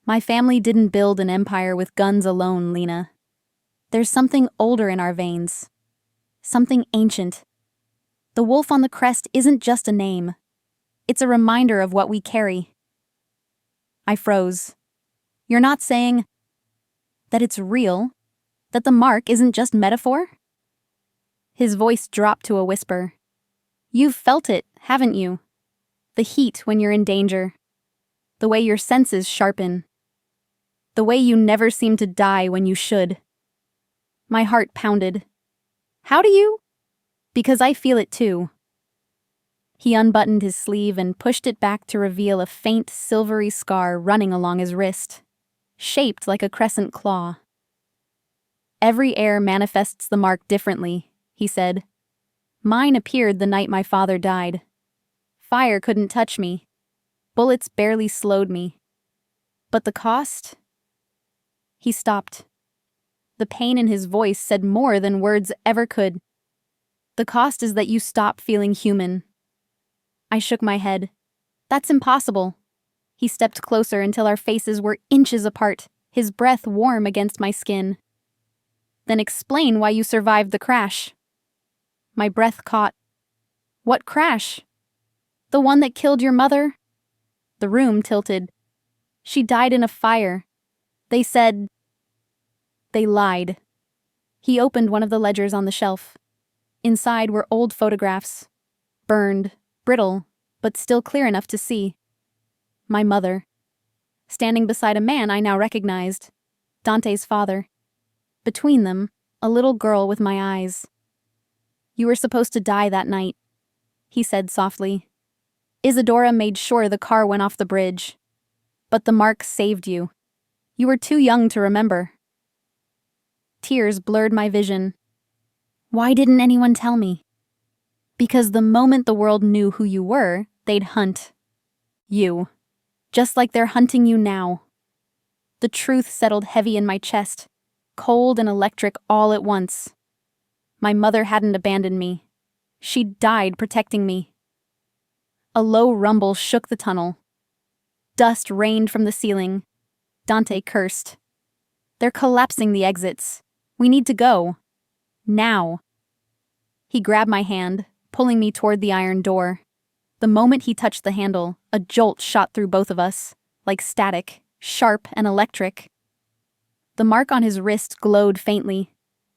My family didn't build an empire with guns alone, Lena. There's something older in our veins. Something ancient. The wolf on the crest isn't just a name. It's a reminder of what we carry. I froze. You're not saying that it's real? That the mark isn't just metaphor? His voice dropped to a whisper. You've felt it, haven't you? The heat when you're in danger. The way your senses sharpen. The way you never seem to die when you should. My heart pounded. How do you? Because I feel it too. He unbuttoned his sleeve and pushed it back to reveal a faint silvery scar running along his wrist, shaped like a crescent claw. Every heir manifests the mark differently, he said. Mine appeared the night my father died. Fire couldn't touch me. Bullets barely slowed me. But the cost? He stopped. The pain in his voice said more than words ever could. The cost is that you stop feeling human. I shook my head. That's impossible. He stepped closer until our faces were inches apart, his breath warm against my skin. Then explain why you survived the crash. My breath caught. What crash? The one that killed your mother? The room tilted. She died in a fire. They said... They lied. He opened one of the ledgers on the shelf. Inside were old photographs. Burned, brittle, but still clear enough to see. My mother. Standing beside a man I now recognized. Dante's father. Between them, a little girl with my eyes. You were supposed to die that night, he said softly. Isadora made sure the car went off the bridge. But the mark saved you. You were too young to remember. Tears blurred my vision. Why didn't anyone tell me? Because the moment the world knew who you were, they'd hunt. You. Just like they're hunting you now. The truth settled heavy in my chest, cold and electric all at once. My mother hadn't abandoned me. She'd died protecting me. A low rumble shook the tunnel. Dust rained from the ceiling. Dante cursed. They're collapsing the exits. We need to go. Now. He grabbed my hand, pulling me toward the iron door. The moment he touched the handle, a jolt shot through both of us, like static, sharp and electric. The mark on his wrist glowed faintly,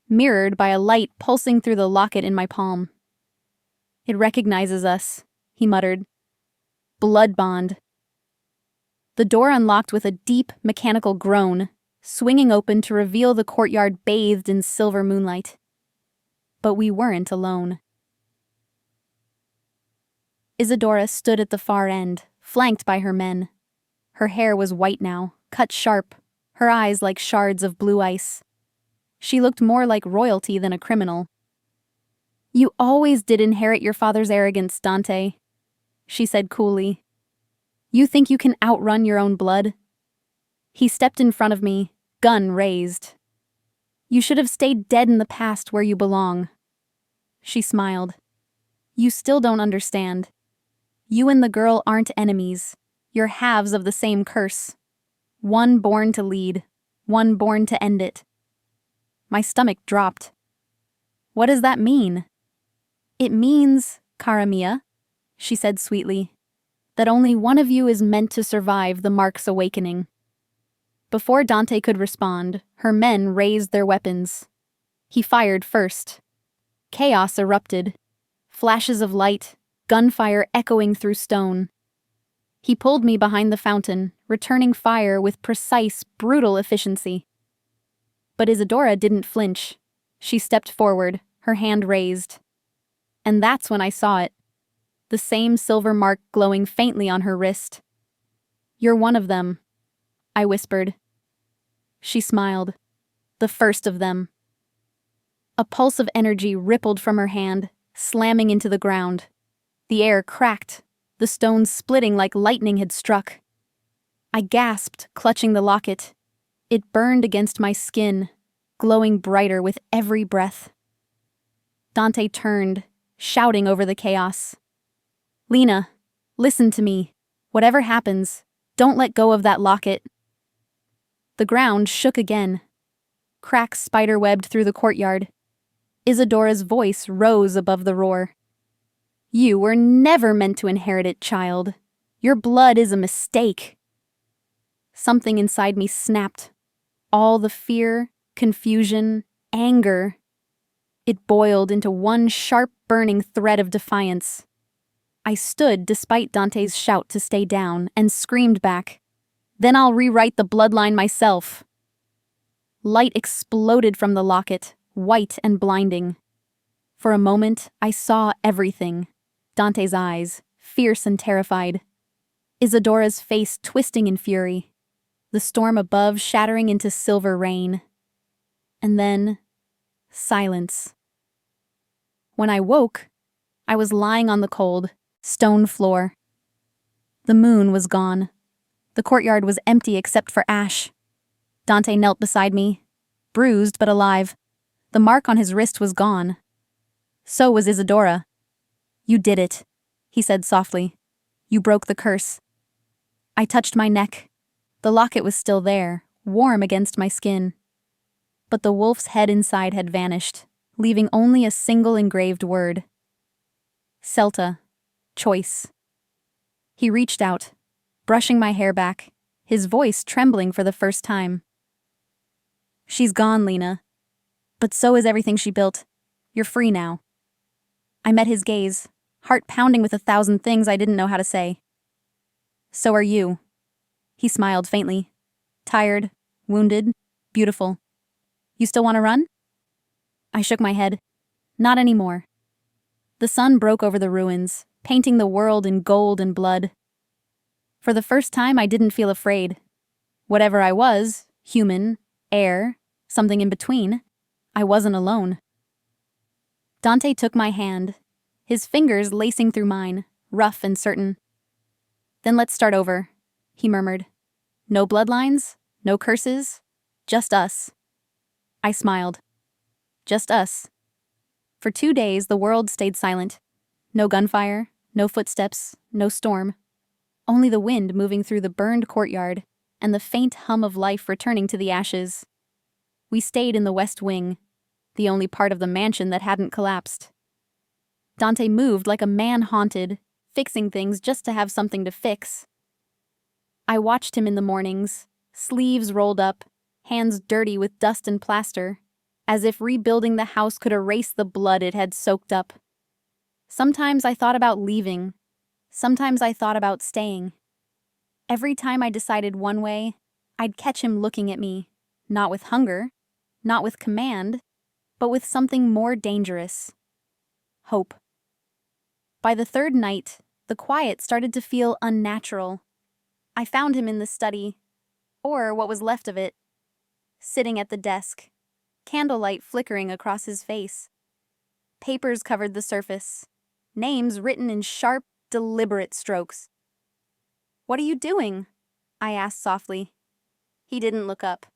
mirrored by a light pulsing through the locket in my palm. It recognizes us, he muttered. Blood bond. The door unlocked with a deep, mechanical groan, swinging open to reveal the courtyard bathed in silver moonlight. But we weren't alone. Isadora stood at the far end, flanked by her men. Her hair was white now, cut sharp, her eyes like shards of blue ice. She looked more like royalty than a criminal. You always did inherit your father's arrogance, Dante, she said coolly. You think you can outrun your own blood? He stepped in front of me, gun raised. You should have stayed dead in the past where you belong. She smiled. You still don't understand. You and the girl aren't enemies. You're halves of the same curse. One born to lead, one born to end it. My stomach dropped. What does that mean? It means, cara mia, she said sweetly, that only one of you is meant to survive the mark's awakening. Before Dante could respond, her men raised their weapons. He fired first. Chaos erupted. Flashes of light, gunfire echoing through stone. He pulled me behind the fountain, returning fire with precise, brutal efficiency. But Isadora didn't flinch. She stepped forward, her hand raised. And that's when I saw it. The same silver mark glowing faintly on her wrist. "You're one of them," I whispered. She smiled. "The first of them." A pulse of energy rippled from her hand, slamming into the ground. The air cracked, the stones splitting like lightning had struck. I gasped, clutching the locket. It burned against my skin, glowing brighter with every breath. Dante turned, shouting over the chaos. "Lena, listen to me. Whatever happens, don't let go of that locket." The ground shook again. Cracks spiderwebbed through the courtyard. Isadora's voice rose above the roar. "You were never meant to inherit it, child. Your blood is a mistake." Something inside me snapped. All the fear, confusion, anger. It boiled into one sharp, burning thread of defiance. I stood despite Dante's shout to stay down and screamed back, "Then I'll rewrite the bloodline myself." Light exploded from the locket, white and blinding. For a moment, I saw everything. Dante's eyes, fierce and terrified. Isadora's face twisting in fury. The storm above shattering into silver rain. And then, silence. When I woke, I was lying on the cold, stone floor. The moon was gone. The courtyard was empty except for ash. Dante knelt beside me, bruised but alive. The mark on his wrist was gone. So was Isadora. "You did it," he said softly. "You broke the curse." I touched my neck. The locket was still there, warm against my skin. But the wolf's head inside had vanished, leaving only a single engraved word. Celta. Choice. He reached out, brushing my hair back, his voice trembling for the first time. "She's gone, Lena. But so is everything she built. You're free now." I met his gaze, heart pounding with 1,000 things I didn't know how to say. "So are you." He smiled faintly. "Tired, wounded, beautiful. You still want to run?" I shook my head. "Not anymore." The sun broke over the ruins, painting the world in gold and blood. For the first time, I didn't feel afraid. Whatever I was, human, air, something in between, I wasn't alone. Dante took my hand, his fingers lacing through mine, rough and certain. "Then let's start over," he murmured. "No bloodlines, no curses, just us." I smiled. Just us. For 2 days, the world stayed silent. No gunfire, no footsteps, no storm. Only the wind moving through the burned courtyard and the faint hum of life returning to the ashes. We stayed in the west wing, the only part of the mansion that hadn't collapsed. Dante moved like a man haunted, fixing things just to have something to fix. I watched him in the mornings, sleeves rolled up, hands dirty with dust and plaster, as if rebuilding the house could erase the blood it had soaked up. Sometimes I thought about leaving. Sometimes I thought about staying. Every time I decided one way, I'd catch him looking at me, not with hunger, not with command, but with something more dangerous. Hope. By the third night, the quiet started to feel unnatural. I found him in the study, or what was left of it, sitting at the desk, candlelight flickering across his face. Papers covered the surface, names written in sharp, deliberate strokes. "What are you doing?" I asked softly. He didn't look up.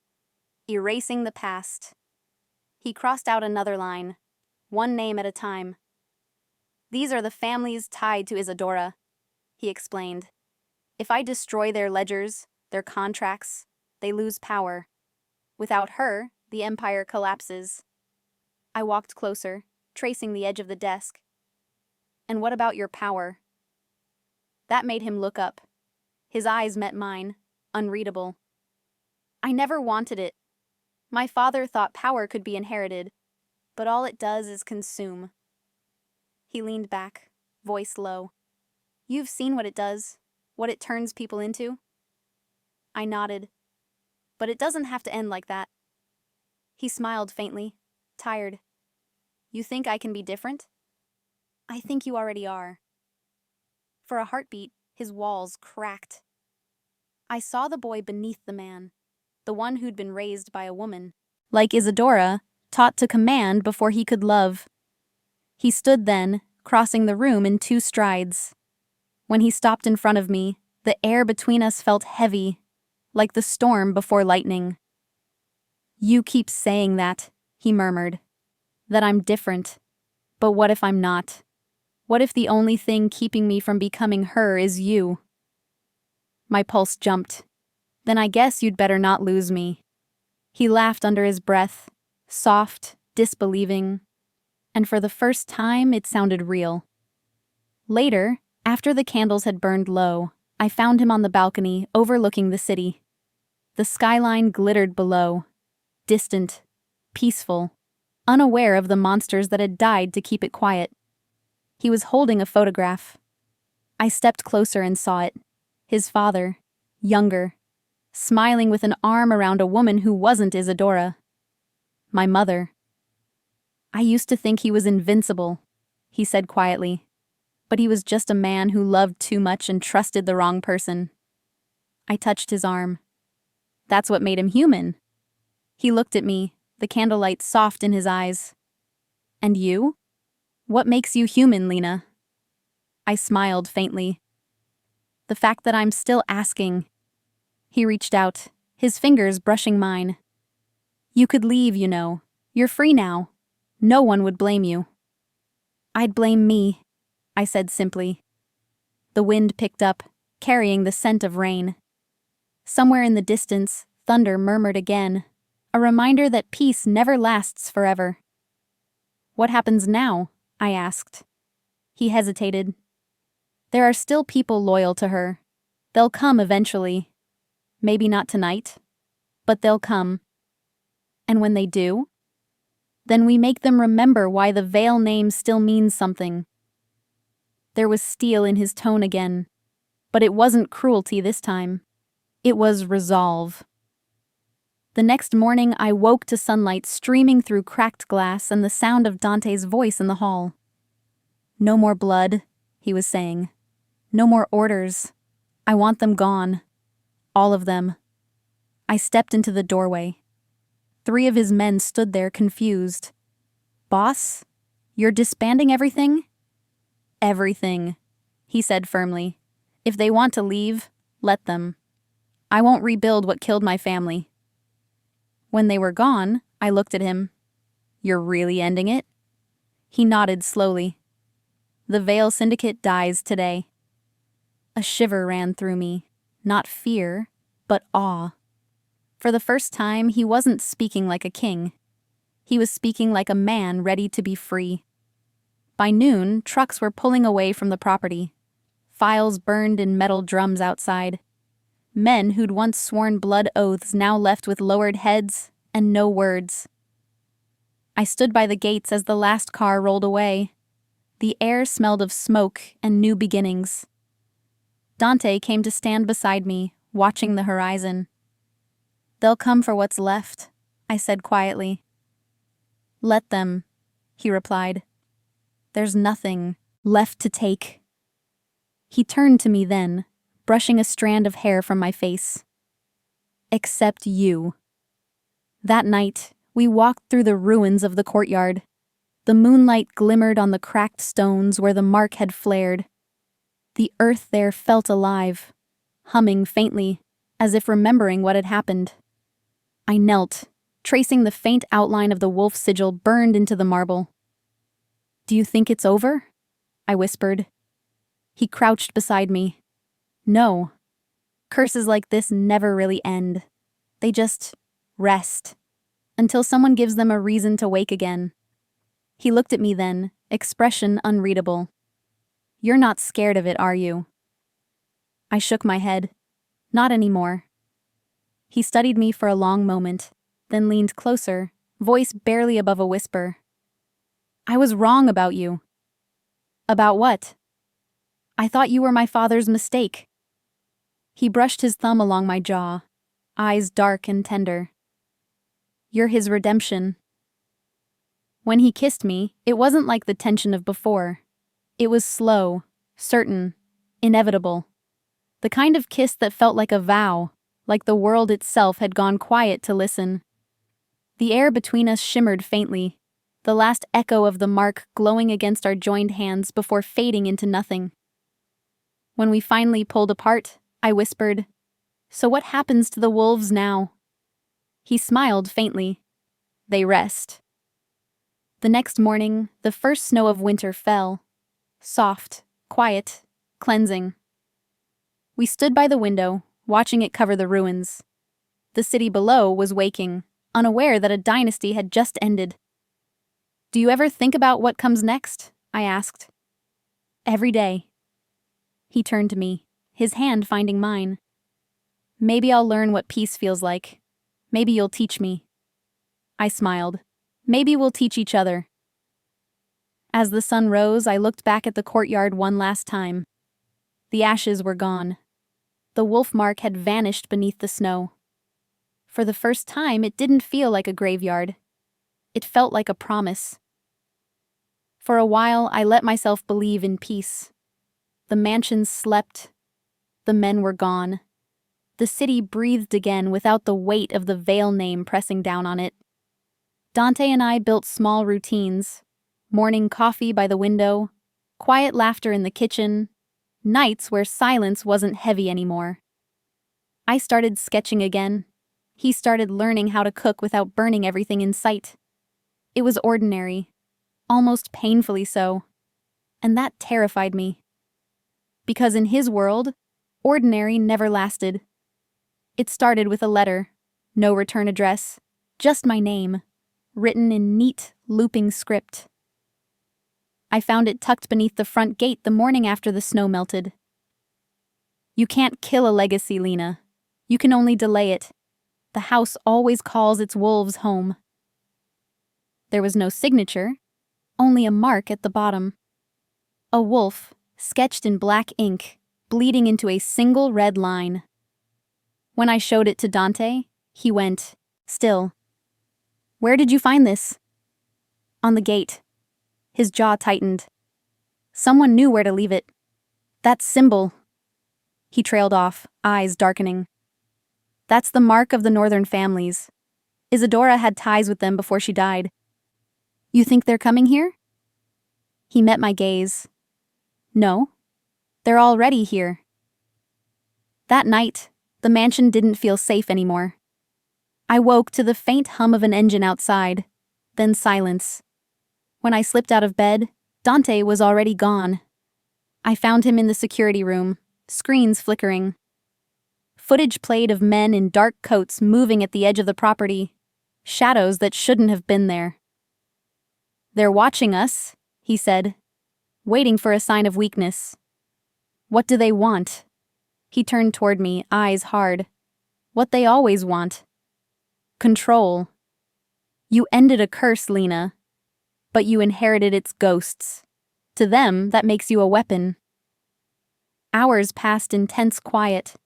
Erasing the past. He crossed out another line, one name at a time. "These are the families tied to Isadora," he explained. "If I destroy their ledgers, their contracts, they lose power. Without her, the empire collapses." I walked closer, tracing the edge of the desk. "And what about your power?" That made him look up. His eyes met mine, unreadable. "I never wanted it. My father thought power could be inherited, but all it does is consume." He leaned back, voice low. "You've seen what it does. What it turns people into? I nodded. But it doesn't have to end like that. He smiled faintly, tired. You think I can be different? I think you already are. For a heartbeat, his walls cracked. I saw the boy beneath the man, the one who'd been raised by a woman. Like Isadora, taught to command before he could love. He stood then, crossing the room in 2 strides. When he stopped in front of me, the air between us felt heavy, like the storm before lightning. You keep saying that, he murmured. That I'm different. But what if I'm not? What if the only thing keeping me from becoming her is you? My pulse jumped. Then I guess you'd better not lose me. He laughed under his breath, soft, disbelieving, and for the first time it sounded real. Later, after the candles had burned low, I found him on the balcony overlooking the city. The skyline glittered below, distant, peaceful, unaware of the monsters that had died to keep it quiet. He was holding a photograph. I stepped closer and saw it. His father, younger, smiling with an arm around a woman who wasn't Isadora. My mother. I used to think he was invincible, he said quietly, but he was just a man who loved too much and trusted the wrong person. I touched his arm. That's what made him human. He looked at me, the candlelight soft in his eyes. And you? What makes you human, Lena? I smiled faintly. The fact that I'm still asking. He reached out, his fingers brushing mine. You could leave, you know. You're free now. No one would blame you. I'd blame me, I said simply. The wind picked up, carrying the scent of rain. Somewhere in the distance, thunder murmured again, a reminder that peace never lasts forever. What happens now? I asked. He hesitated. There are still people loyal to her. They'll come eventually. Maybe not tonight, but they'll come. And when they do, then we make them remember why the Veil name still means something. There was steel in his tone again, but it wasn't cruelty this time. It was resolve. The next morning, I woke to sunlight streaming through cracked glass and the sound of Dante's voice in the hall. No more blood, he was saying. No more orders. I want them gone. All of them. I stepped into the doorway. 3 of his men stood there confused. Boss, you're disbanding everything? Everything, he said firmly. If they want to leave, let them. I won't rebuild what killed my family. When they were gone, I looked at him. You're really ending it? He nodded slowly. The Veil Syndicate dies today. A shiver ran through me, not fear, but awe. For the first time, he wasn't speaking like a king. He was speaking like a man ready to be free. By noon, trucks were pulling away from the property. Files burned in metal drums outside. Men who'd once sworn blood oaths now left with lowered heads and no words. I stood by the gates as the last car rolled away. The air smelled of smoke and new beginnings. Dante came to stand beside me, watching the horizon. They'll come for what's left, I said quietly. Let them, he replied. There's nothing left to take. He turned to me then, brushing a strand of hair from my face. Except you. That night, we walked through the ruins of the courtyard. The moonlight glimmered on the cracked stones where the mark had flared. The earth there felt alive, humming faintly, as if remembering what had happened. I knelt, tracing the faint outline of the wolf sigil burned into the marble. Do you think it's over? I whispered. He crouched beside me. No. Curses like this never really end. They just rest, until someone gives them a reason to wake again. He looked at me then, expression unreadable. You're not scared of it, are you? I shook my head. Not anymore. He studied me for a long moment, then leaned closer, voice barely above a whisper. I was wrong about you. About what? I thought you were my father's mistake. He brushed his thumb along my jaw, eyes dark and tender. You're his redemption. When he kissed me, it wasn't like the tension of before. It was slow, certain, inevitable. The kind of kiss that felt like a vow, like the world itself had gone quiet to listen. The air between us shimmered faintly, the last echo of the mark glowing against our joined hands before fading into nothing. When we finally pulled apart, I whispered, "So what happens to the wolves now?" He smiled faintly. They rest. The next morning, the first snow of winter fell. Soft, quiet, cleansing. We stood by the window, watching it cover the ruins. The city below was waking, unaware that a dynasty had just ended. "Do you ever think about what comes next?" I asked. "Every day." He turned to me, his hand finding mine. "Maybe I'll learn what peace feels like. Maybe you'll teach me." I smiled. "Maybe we'll teach each other." As the sun rose, I looked back at the courtyard one last time. The ashes were gone. The wolf mark had vanished beneath the snow. For the first time, it didn't feel like a graveyard. It felt like a promise. For a while, I let myself believe in peace. The mansions slept. The men were gone. The city breathed again without the weight of the Vale name pressing down on it. Dante and I built small routines. Morning coffee by the window, quiet laughter in the kitchen, nights where silence wasn't heavy anymore. I started sketching again. He started learning how to cook without burning everything in sight. It was ordinary, almost painfully so, and that terrified me. Because in his world, ordinary never lasted. It started with a letter, no return address, just my name, written in neat, looping script. I found it tucked beneath the front gate the morning after the snow melted. "You can't kill a legacy, Lena. You can only delay it. The house always calls its wolves home." There was no signature, only a mark at the bottom. A wolf, sketched in black ink, bleeding into a single red line. When I showed it to Dante, he went, still. "Where did you find this?" "On the gate." His jaw tightened. "Someone knew where to leave it. That symbol." He trailed off, eyes darkening. "That's the mark of the northern families. Isadora had ties with them before she died. You think they're coming here?" He met my gaze. "No, they're already here." That night, the mansion didn't feel safe anymore. I woke to the faint hum of an engine outside, then silence. When I slipped out of bed, Dante was already gone. I found him in the security room, screens flickering. Footage played of men in dark coats moving at the edge of the property, shadows that shouldn't have been there. "They're watching us," he said, waiting for a sign of weakness. "What do they want?" He turned toward me, eyes hard. "What they always want. Control. You ended a curse, Lena, but you inherited its ghosts. To them, that makes you a weapon." Hours passed in tense quiet.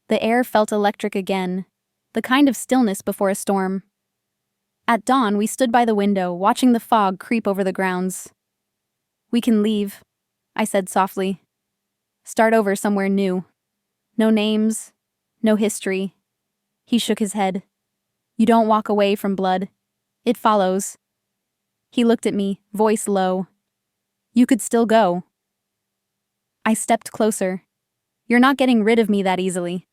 The air felt electric again, the kind of stillness before a storm. At dawn, we stood by the window, watching the fog creep over the grounds. "We can leave," I said softly. "Start over somewhere new. No names, no history." He shook his head. "You don't walk away from blood. It follows." He looked at me, voice low. "You could still go." I stepped closer. "You're not getting rid of me that easily."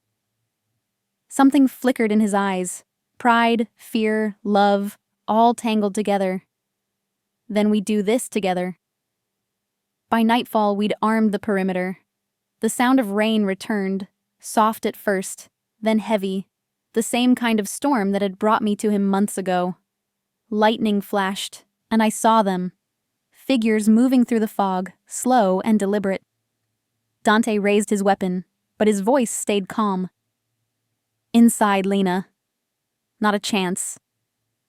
Something flickered in his eyes. Pride, fear, love, all tangled together. "Then we do this together." By nightfall, we'd armed the perimeter. The sound of rain returned, soft at first, then heavy, the same kind of storm that had brought me to him months ago. Lightning flashed, and I saw them. Figures moving through the fog, slow and deliberate. Dante raised his weapon, but his voice stayed calm. "Inside, Lena." "Not a chance."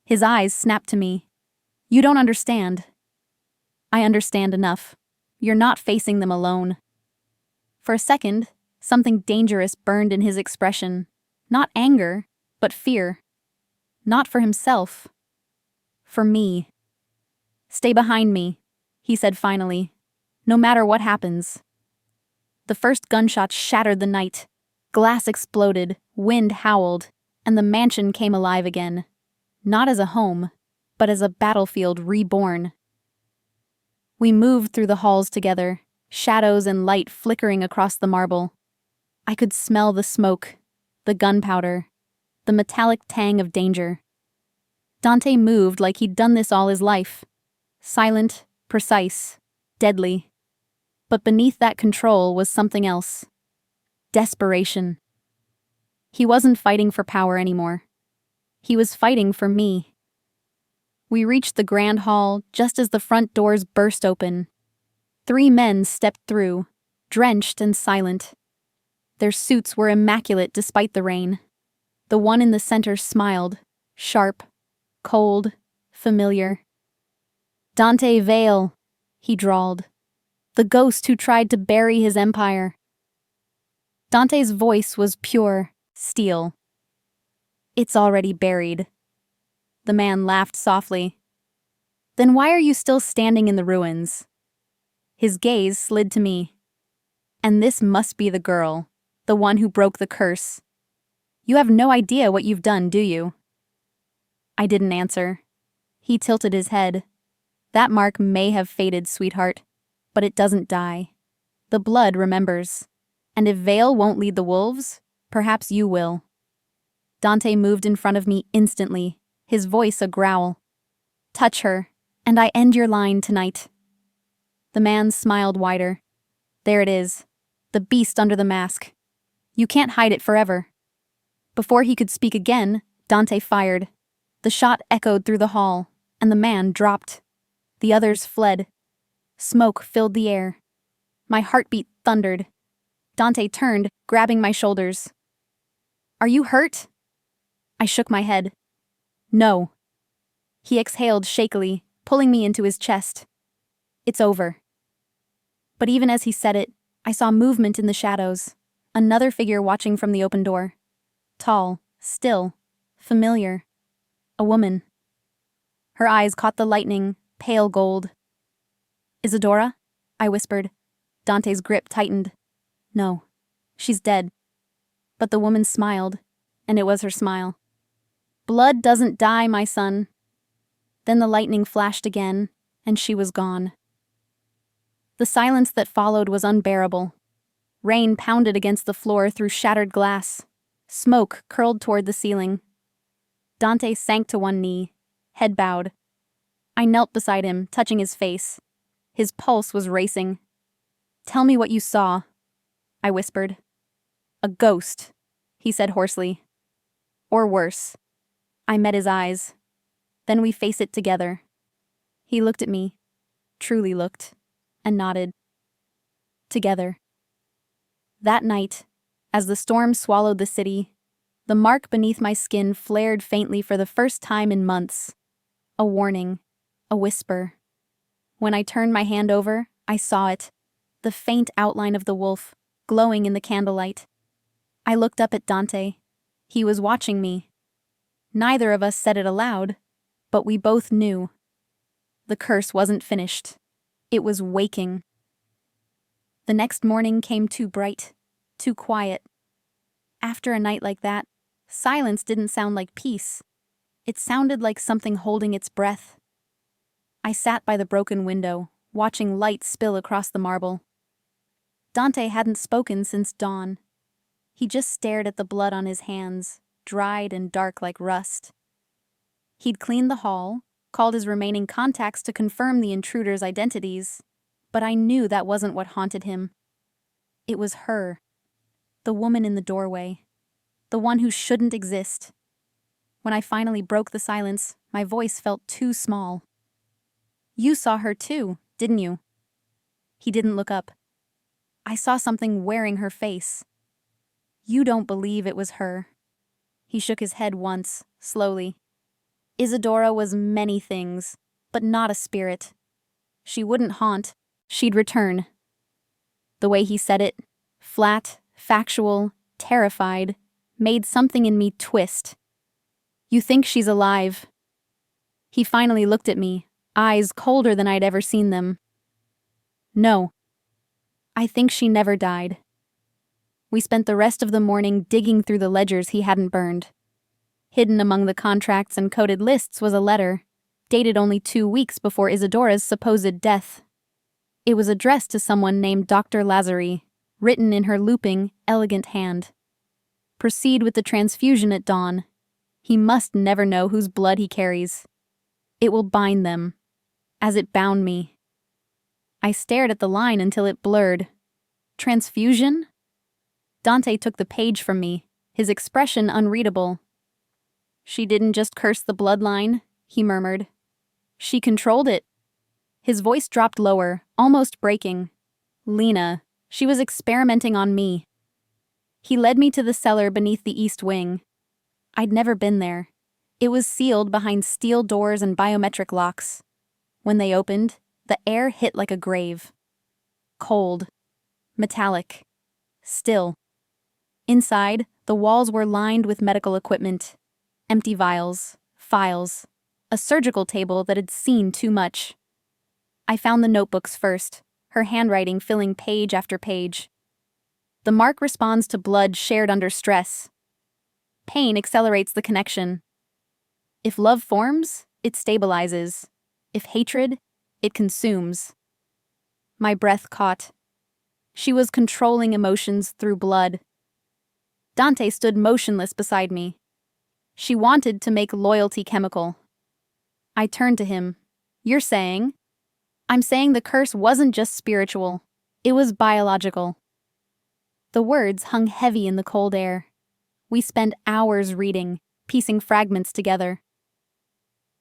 His eyes snapped to me. "You don't understand." "I understand enough. You're not facing them alone." For a second, Something dangerous burned in his expression. Not anger, but fear. Not for himself. For me. "Stay behind me," he said finally. "No matter what happens." The first gunshot shattered the night. Glass exploded, wind howled, and the mansion came alive again. Not as a home, but as a battlefield reborn. We moved through the halls together, shadows and light flickering across the marble. I could smell the smoke, the gunpowder, the metallic tang of danger. Dante moved like he'd done this all his life. Silent, precise, deadly. But beneath that control was something else. Desperation. He wasn't fighting for power anymore. He was fighting for me. We reached the grand hall just as the front doors burst open. 3 men stepped through, drenched and silent. Their suits were immaculate despite the rain. The one in the center smiled, sharp, cold, familiar. "Dante Vale," he drawled. "The ghost who tried to bury his empire." Dante's voice was pure, steel. "It's already buried." The man laughed softly. "Then why are you still standing in the ruins?" His gaze slid to me. "And this must be the girl, the one who broke the curse. You have no idea what you've done, do you?" I didn't answer. He tilted his head. "That mark may have faded, sweetheart, but it doesn't die. The blood remembers. And if Vale won't lead the wolves, perhaps you will." Dante moved in front of me instantly, his voice a growl. "Touch her, and I end your line tonight." The man smiled wider. "There it is. The beast under the mask. You can't hide it forever." Before he could speak again, Dante fired. The shot echoed through the hall, and the man dropped. The others fled. Smoke filled the air. My heartbeat thundered. Dante turned, grabbing my shoulders. "Are you hurt?" I shook my head. "No." He exhaled shakily, pulling me into his chest. "It's over." But even as he said it, I saw movement in the shadows. Another figure watching from the open door. Tall, still, familiar. A woman. Her eyes caught the lightning, pale gold. "Isadora?" I whispered. Dante's grip tightened. "No, she's dead." But the woman smiled, and it was her smile. "Blood doesn't die, my son." Then the lightning flashed again, and she was gone. The silence that followed was unbearable. Rain pounded against the floor through shattered glass. Smoke curled toward the ceiling. Dante sank to one knee, head bowed. I knelt beside him, touching his face. His pulse was racing. "Tell me what you saw," I whispered. "A ghost," he said hoarsely. "Or worse." I met his eyes. "Then we face it together." He looked at me, truly looked, and nodded. Together. That night, as the storm swallowed the city, the mark beneath my skin flared faintly for the first time in months. A warning, a whisper. When I turned my hand over, I saw it, the faint outline of the wolf, glowing in the candlelight. I looked up at Dante. He was watching me. Neither of us said it aloud, but we both knew. The curse wasn't finished. It was waking. The next morning came too bright, too quiet. After a night like that, silence didn't sound like peace. It sounded like something holding its breath. I sat by the broken window, watching light spill across the marble. Dante hadn't spoken since dawn. He just stared at the blood on his hands, dried and dark like rust. He'd cleaned the hall, called his remaining contacts to confirm the intruders' identities, but I knew that wasn't what haunted him. It was her, the woman in the doorway, the one who shouldn't exist. When I finally broke the silence, my voice felt too small. "You saw her too, didn't you?" He didn't look up. "I saw something wearing her face." "You don't believe it was her." He shook his head once, slowly. "Isadora was many things, but not a spirit. She wouldn't haunt, she'd return." The way he said it, flat, factual, terrified, made something in me twist. You think she's alive? He finally looked at me, eyes colder than I'd ever seen them. No. I think she never died. We spent the rest of the morning digging through the ledgers he hadn't burned. Hidden among the contracts and coded lists was a letter, dated only 2 weeks before Isadora's supposed death. It was addressed to someone named Dr. Lazari, written in her looping, elegant hand. Proceed with the transfusion at dawn. He must never know whose blood he carries. It will bind them, as it bound me. I stared at the line until it blurred. Transfusion? Dante took the page from me, his expression unreadable. She didn't just curse the bloodline, he murmured. She controlled it. His voice dropped lower, almost breaking. Lena, she was experimenting on me. He led me to the cellar beneath the east wing. I'd never been there. It was sealed behind steel doors and biometric locks. When they opened, the air hit like a grave. Cold. Metallic. Still. Inside, the walls were lined with medical equipment. Empty vials, files, a surgical table that had seen too much. I found the notebooks first, her handwriting filling page after page. The mark responds to blood shared under stress. Pain accelerates the connection. If love forms, it stabilizes. If hatred, it consumes. My breath caught. She was controlling emotions through blood. Dante stood motionless beside me. She wanted to make loyalty chemical. I turned to him. You're saying? I'm saying the curse wasn't just spiritual. It was biological. The words hung heavy in the cold air. We spent hours reading, piecing fragments together.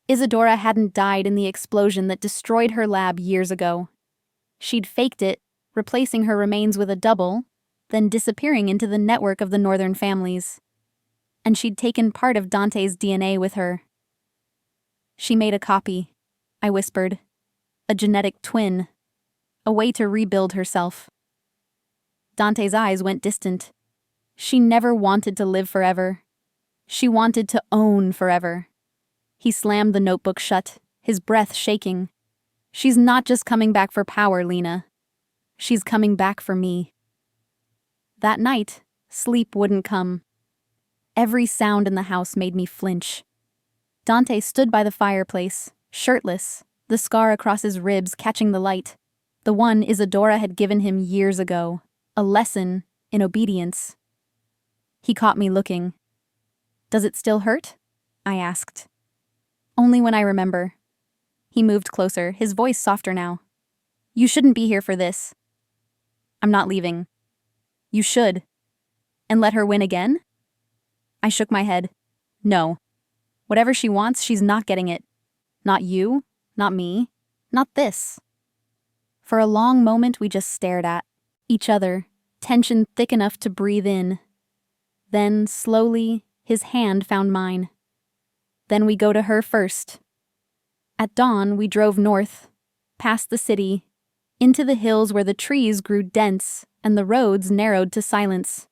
Isadora hadn't died in the explosion that destroyed her lab years ago. She'd faked it, replacing her remains with a double, then disappearing into the network of the northern families. And she'd taken part of Dante's DNA with her. She made a copy, I whispered. A genetic twin. A way to rebuild herself. Dante's eyes went distant. She never wanted to live forever. She wanted to own forever. He slammed the notebook shut, his breath shaking. She's not just coming back for power, Lena. She's coming back for me. That night, sleep wouldn't come. Every sound in the house made me flinch. Dante stood by the fireplace, shirtless, the scar across his ribs catching the light, the one Isadora had given him years ago, a lesson in obedience. He caught me looking. Does it still hurt? I asked. Only when I remember. He moved closer, his voice softer now. You shouldn't be here for this. I'm not leaving. You should. And let her win again? I shook my head. No. Whatever she wants, she's not getting it. Not you, not me, not this. For a long moment we just stared at each other, tension thick enough to breathe in. Then, slowly, his hand found mine. Then we go to her first. At dawn, we drove north, past the city, into the hills where the trees grew dense and the roads narrowed to silence.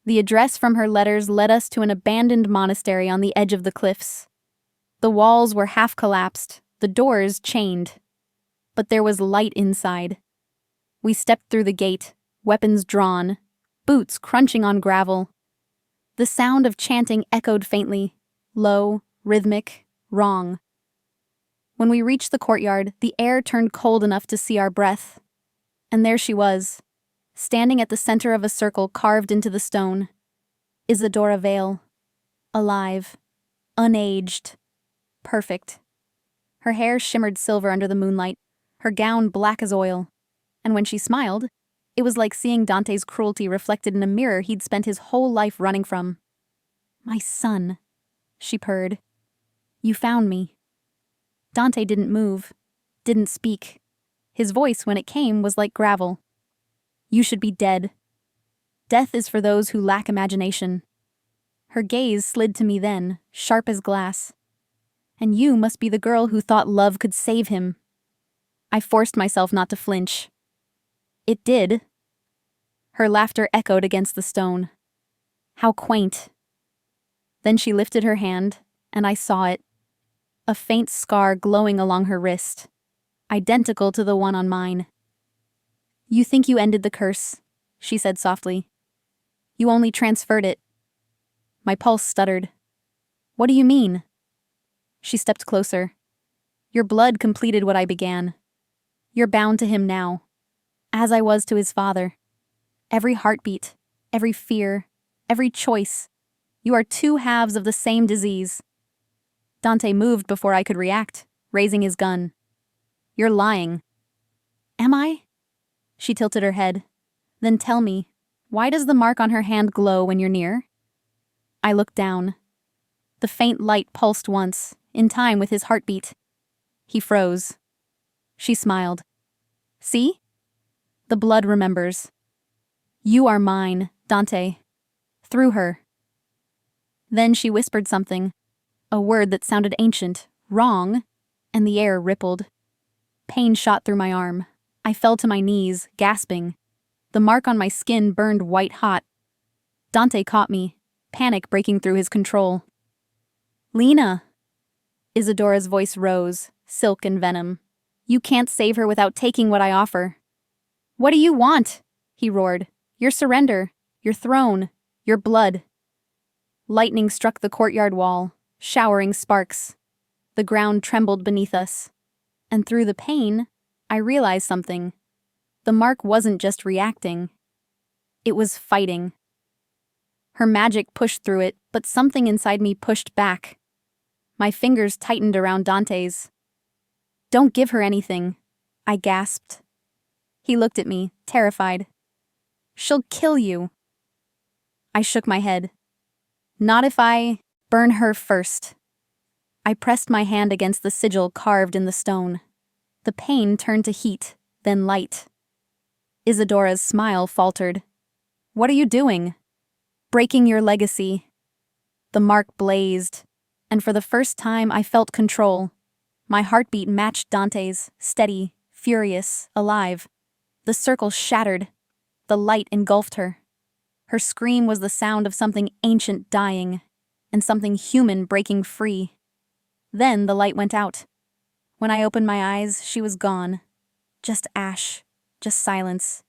The address from her letters led us to an abandoned monastery on the edge of the cliffs. The walls were half collapsed, the doors chained. But there was light inside. We stepped through the gate, weapons drawn, boots crunching on gravel. The sound of chanting echoed faintly, low, rhythmic, wrong. When we reached the courtyard, the air turned cold enough to see our breath. And there she was, standing at the center of a circle carved into the stone. Isadora Vale. Alive. Unaged. Perfect. Her hair shimmered silver under the moonlight, her gown black as oil. And when she smiled, it was like seeing Dante's cruelty reflected in a mirror he'd spent his whole life running from. My son, she purred. You found me. Dante didn't move, didn't speak. His voice, when it came, was like gravel. You should be dead. Death is for those who lack imagination. Her gaze slid to me then, sharp as glass. And you must be the girl who thought love could save him. I forced myself not to flinch. It did. Her laughter echoed against the stone. How quaint. Then she lifted her hand, and I saw it. A faint scar glowing along her wrist, identical to the one on mine. You think you ended the curse, she said softly. You only transferred it. My pulse stuttered. What do you mean? She stepped closer. Your blood completed what I began. You're bound to him now, as I was to his father. Every heartbeat, every fear, every choice. You are two halves of the same disease. Dante moved before I could react, raising his gun. You're lying. Am I? She tilted her head. Then tell me, why does the mark on her hand glow when you're near? I looked down. The faint light pulsed once, in time with his heartbeat. He froze. She smiled. See? The blood remembers. You are mine, Dante. Through her. Then she whispered something, a word that sounded ancient, wrong, and the air rippled. Pain shot through my arm. I fell to my knees, gasping. The mark on my skin burned white hot. Dante caught me, panic breaking through his control. Lena! Isadora's voice rose, silk and venom. You can't save her without taking what I offer. What do you want? He roared. Your surrender, your throne, your blood. Lightning struck the courtyard wall, showering sparks. The ground trembled beneath us. And through the pain, I realized something. The mark wasn't just reacting. It was fighting. Her magic pushed through it, but something inside me pushed back. My fingers tightened around Dante's. Don't give her anything, I gasped. He looked at me, terrified. She'll kill you. I shook my head. Not if I burn her first. I pressed my hand against the sigil carved in the stone. The pain turned to heat, then light. Isadora's smile faltered. What are you doing? Breaking your legacy. The mark blazed, and for the first time I felt control. My heartbeat matched Dante's, steady, furious, alive. The circle shattered. The light engulfed her. Her scream was the sound of something ancient dying, and something human breaking free. Then the light went out. When I opened my eyes, she was gone. Just ash, just silence,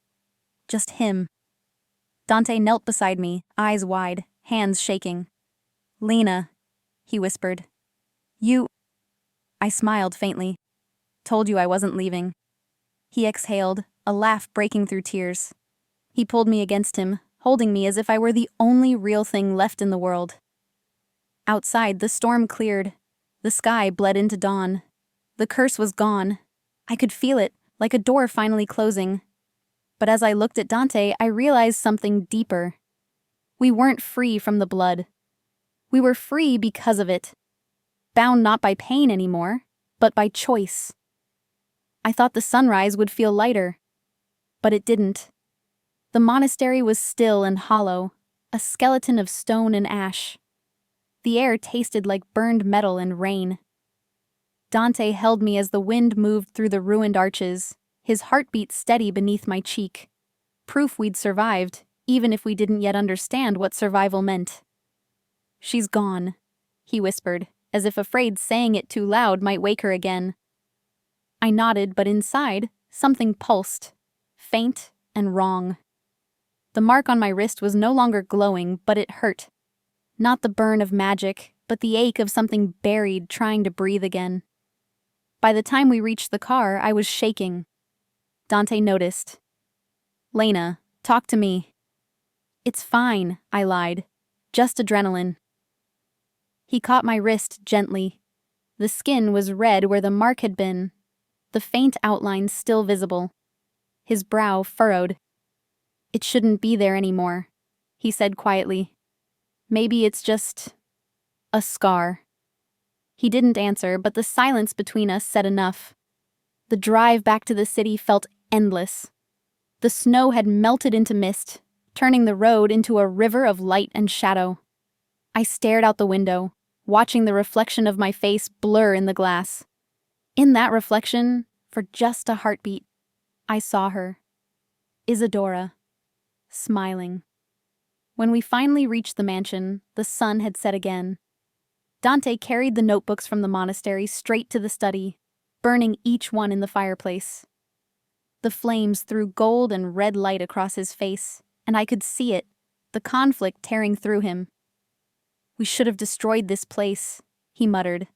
just him. Dante knelt beside me, eyes wide, hands shaking. Lena, he whispered. You... I smiled faintly. Told you I wasn't leaving. He exhaled, a laugh breaking through tears. He pulled me against him, holding me as if I were the only real thing left in the world. Outside, the storm cleared. The sky bled into dawn. The curse was gone. I could feel it, like a door finally closing. But as I looked at Dante, I realized something deeper. We weren't free from the blood. We were free because of it. Bound not by pain anymore, but by choice. I thought the sunrise would feel lighter, but it didn't. The monastery was still and hollow, a skeleton of stone and ash. The air tasted like burned metal and rain. Dante held me as the wind moved through the ruined arches, his heartbeat steady beneath my cheek. Proof we'd survived, even if we didn't yet understand what survival meant. She's gone, he whispered, as if afraid saying it too loud might wake her again. I nodded, but inside, something pulsed, faint and wrong. The mark on my wrist was no longer glowing, but it hurt. Not the burn of magic, but the ache of something buried trying to breathe again. By the time we reached the car, I was shaking. Dante noticed. Lena, talk to me. It's fine, I lied. Just adrenaline. He caught my wrist gently. The skin was red where the mark had been, the faint outline still visible. His brow furrowed. It shouldn't be there anymore, he said quietly. Maybe it's just a scar. He didn't answer, but the silence between us said enough. The drive back to the city felt endless. The snow had melted into mist, turning the road into a river of light and shadow. I stared out the window, watching the reflection of my face blur in the glass. In that reflection, for just a heartbeat, I saw her. Isadora. smiling. When we finally reached the mansion, the sun had set again. Dante carried the notebooks from the monastery straight to the study, burning each one in the fireplace. The flames threw gold and red light across his face, and I could see it, the conflict tearing through him. "We should have destroyed this place," he muttered.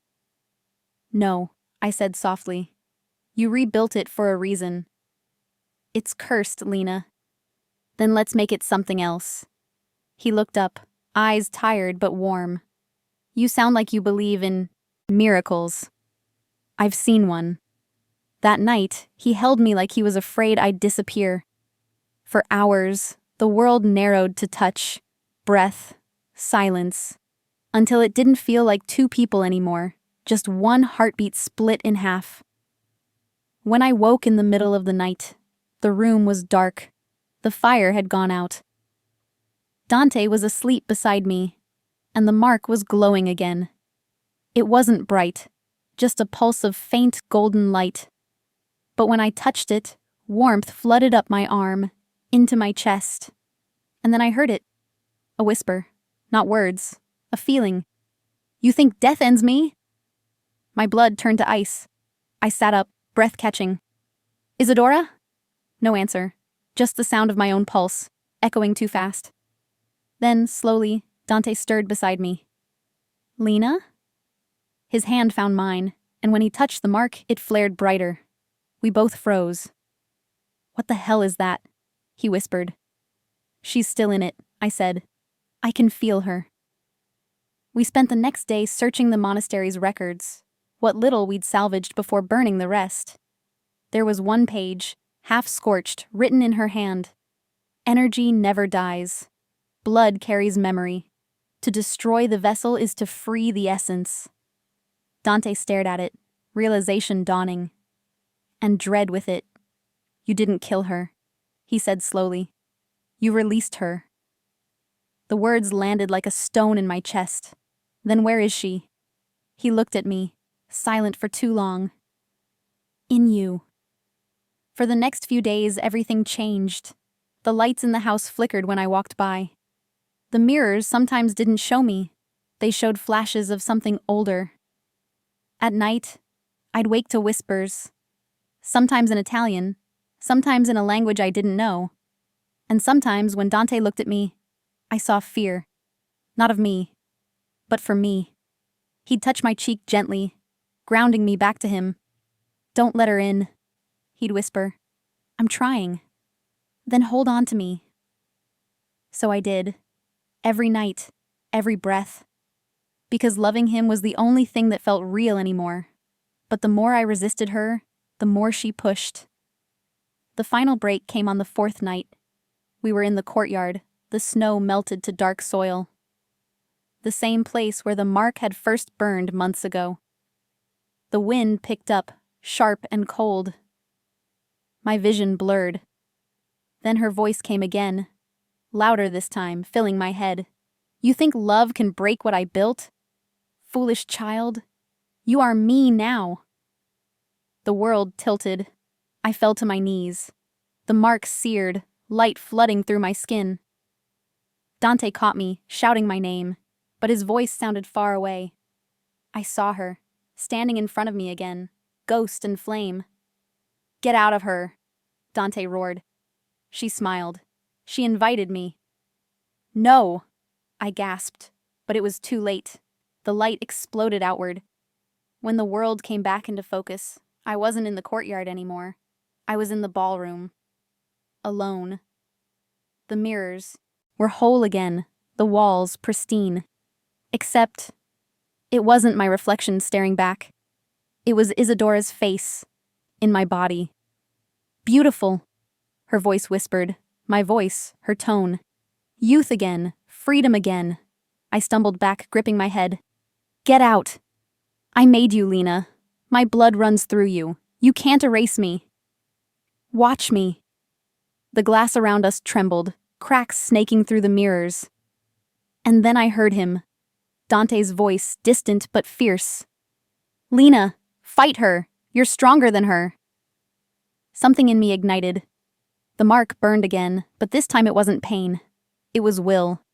"No," I said softly. "You rebuilt it for a reason." "It's cursed, Lena." "Then let's make it something else." He looked up, eyes tired but warm. "You sound like you believe in miracles." "I've seen one." That night, he held me like he was afraid I'd disappear. For hours, the world narrowed to touch, breath, silence, until it didn't feel like two people anymore, just one heartbeat split in half. When I woke in the middle of the night, the room was dark. The fire had gone out. Dante was asleep beside me, and the mark was glowing again. It wasn't bright, just a pulse of faint golden light. But when I touched it, warmth flooded up my arm, into my chest. And then I heard it. A whisper, not words, a feeling. "You think death ends me?" My blood turned to ice. I sat up, breath catching. "Isadora?" No answer, just the sound of my own pulse, echoing too fast. Then, slowly, Dante stirred beside me. "Lena?" His hand found mine, and when he touched the mark, it flared brighter. We both froze. "What the hell is that?" he whispered. "She's still in it," I said. "I can feel her." We spent the next day searching the monastery's records, what little we'd salvaged before burning the rest. There was one page, half-scorched, written in her hand. "Energy never dies. Blood carries memory. To destroy the vessel is to free the essence." Dante stared at it, realization dawning. And dread with it. "You didn't kill her," he said slowly. "You released her." The words landed like a stone in my chest. "Then where is she?" He looked at me, silent for too long. "In you." For the next few days, everything changed. The lights in the house flickered when I walked by. The mirrors sometimes didn't show me. They showed flashes of something older. At night, I'd wake to whispers. Sometimes in Italian, sometimes in a language I didn't know. And sometimes when Dante looked at me, I saw fear. Not of me, but for me. He'd touch my cheek gently, grounding me back to him. "Don't let her in," he'd whisper. "I'm trying." "Then hold on to me." So I did. Every night, every breath. Because loving him was the only thing that felt real anymore. But the more I resisted her, the more she pushed. The final break came on the fourth night. We were in the courtyard, the snow melted to dark soil. The same place where the mark had first burned months ago. The wind picked up, sharp and cold. My vision blurred. Then her voice came again, louder this time, filling my head. "You think love can break what I built? Foolish child, you are me now." The world tilted. I fell to my knees. The mark seared, light flooding through my skin. Dante caught me, shouting my name, but his voice sounded far away. I saw her, standing in front of me again, ghost and flame. "Get out of her," Dante roared. She smiled. She invited me. "No," I gasped, but it was too late. The light exploded outward. When the world came back into focus, I wasn't in the courtyard anymore. I was in the ballroom. Alone. The mirrors were whole again, the walls pristine. Except, it wasn't my reflection staring back. It was Isadora's face, in my body. "Beautiful," her voice whispered, my voice, her tone. "Youth again, freedom again." I stumbled back, gripping my head. "Get out. I made you, Lena. My blood runs through you. You can't erase me." "Watch me." The glass around us trembled, cracks snaking through the mirrors. And then I heard him. Dante's voice, distant but fierce. "Lena, fight her. You're stronger than her." Something in me ignited. The mark burned again, but this time it wasn't pain. It was will.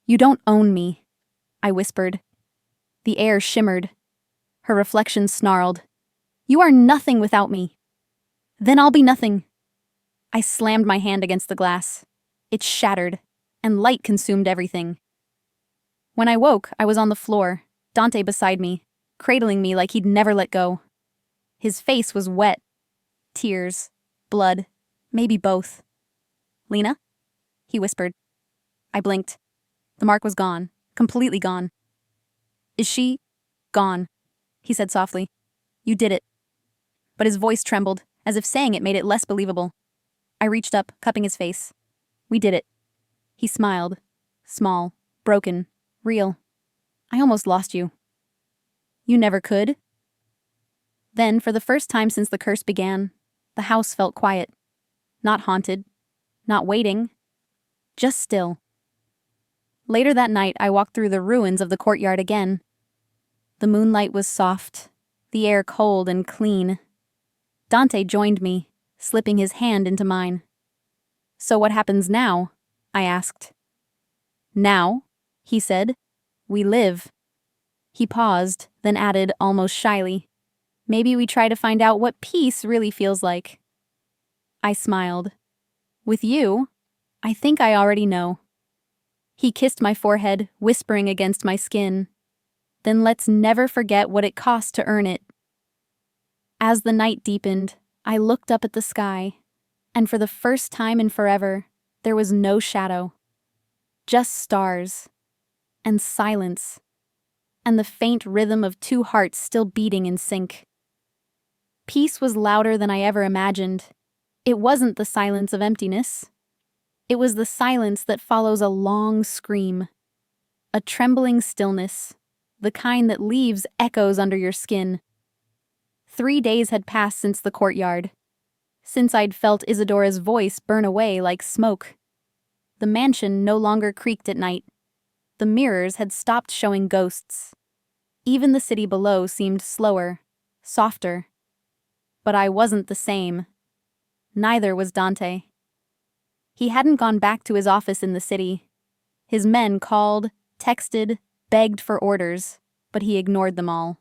"You don't own me," I whispered. The air shimmered. Her reflection snarled. "You are nothing without me." "Then I'll be nothing." I slammed my hand against the glass. It shattered, and light consumed everything. When I woke, I was on the floor, Dante beside me, cradling me like he'd never let go. His face was wet. Tears. Blood. Maybe both. "Lena?" he whispered. I blinked. The mark was gone. Completely gone. "Is she gone?" he said softly. "You did it." But his voice trembled, as if saying it made it less believable. I reached up, cupping his face. "We did it." He smiled. Small. Broken. Real. "I almost lost you." "You never could." Then, for the first time since the curse began, the house felt quiet. Not haunted. Not waiting. Just still. Later that night, I walked through the ruins of the courtyard again. The moonlight was soft, the air cold and clean. Dante joined me, slipping his hand into mine. "So what happens now?" I asked. "Now," he said, "we live." He paused, then added almost shyly, "Maybe we try to find out what peace really feels like." I smiled. "With you, I think I already know." He kissed my forehead, whispering against my skin. "Then let's never forget what it cost to earn it." As the night deepened, I looked up at the sky, and for the first time in forever, there was no shadow. Just stars, and silence, and the faint rhythm of two hearts still beating in sync. Peace was louder than I ever imagined. It wasn't the silence of emptiness. It was the silence that follows a long scream. A trembling stillness, the kind that leaves echoes under your skin. 3 days had passed since the courtyard, since I'd felt Isadora's voice burn away like smoke. The mansion no longer creaked at night. The mirrors had stopped showing ghosts. Even the city below seemed slower, softer. But I wasn't the same. Neither was Dante. He hadn't gone back to his office in the city. His men called, texted, begged for orders, but he ignored them all.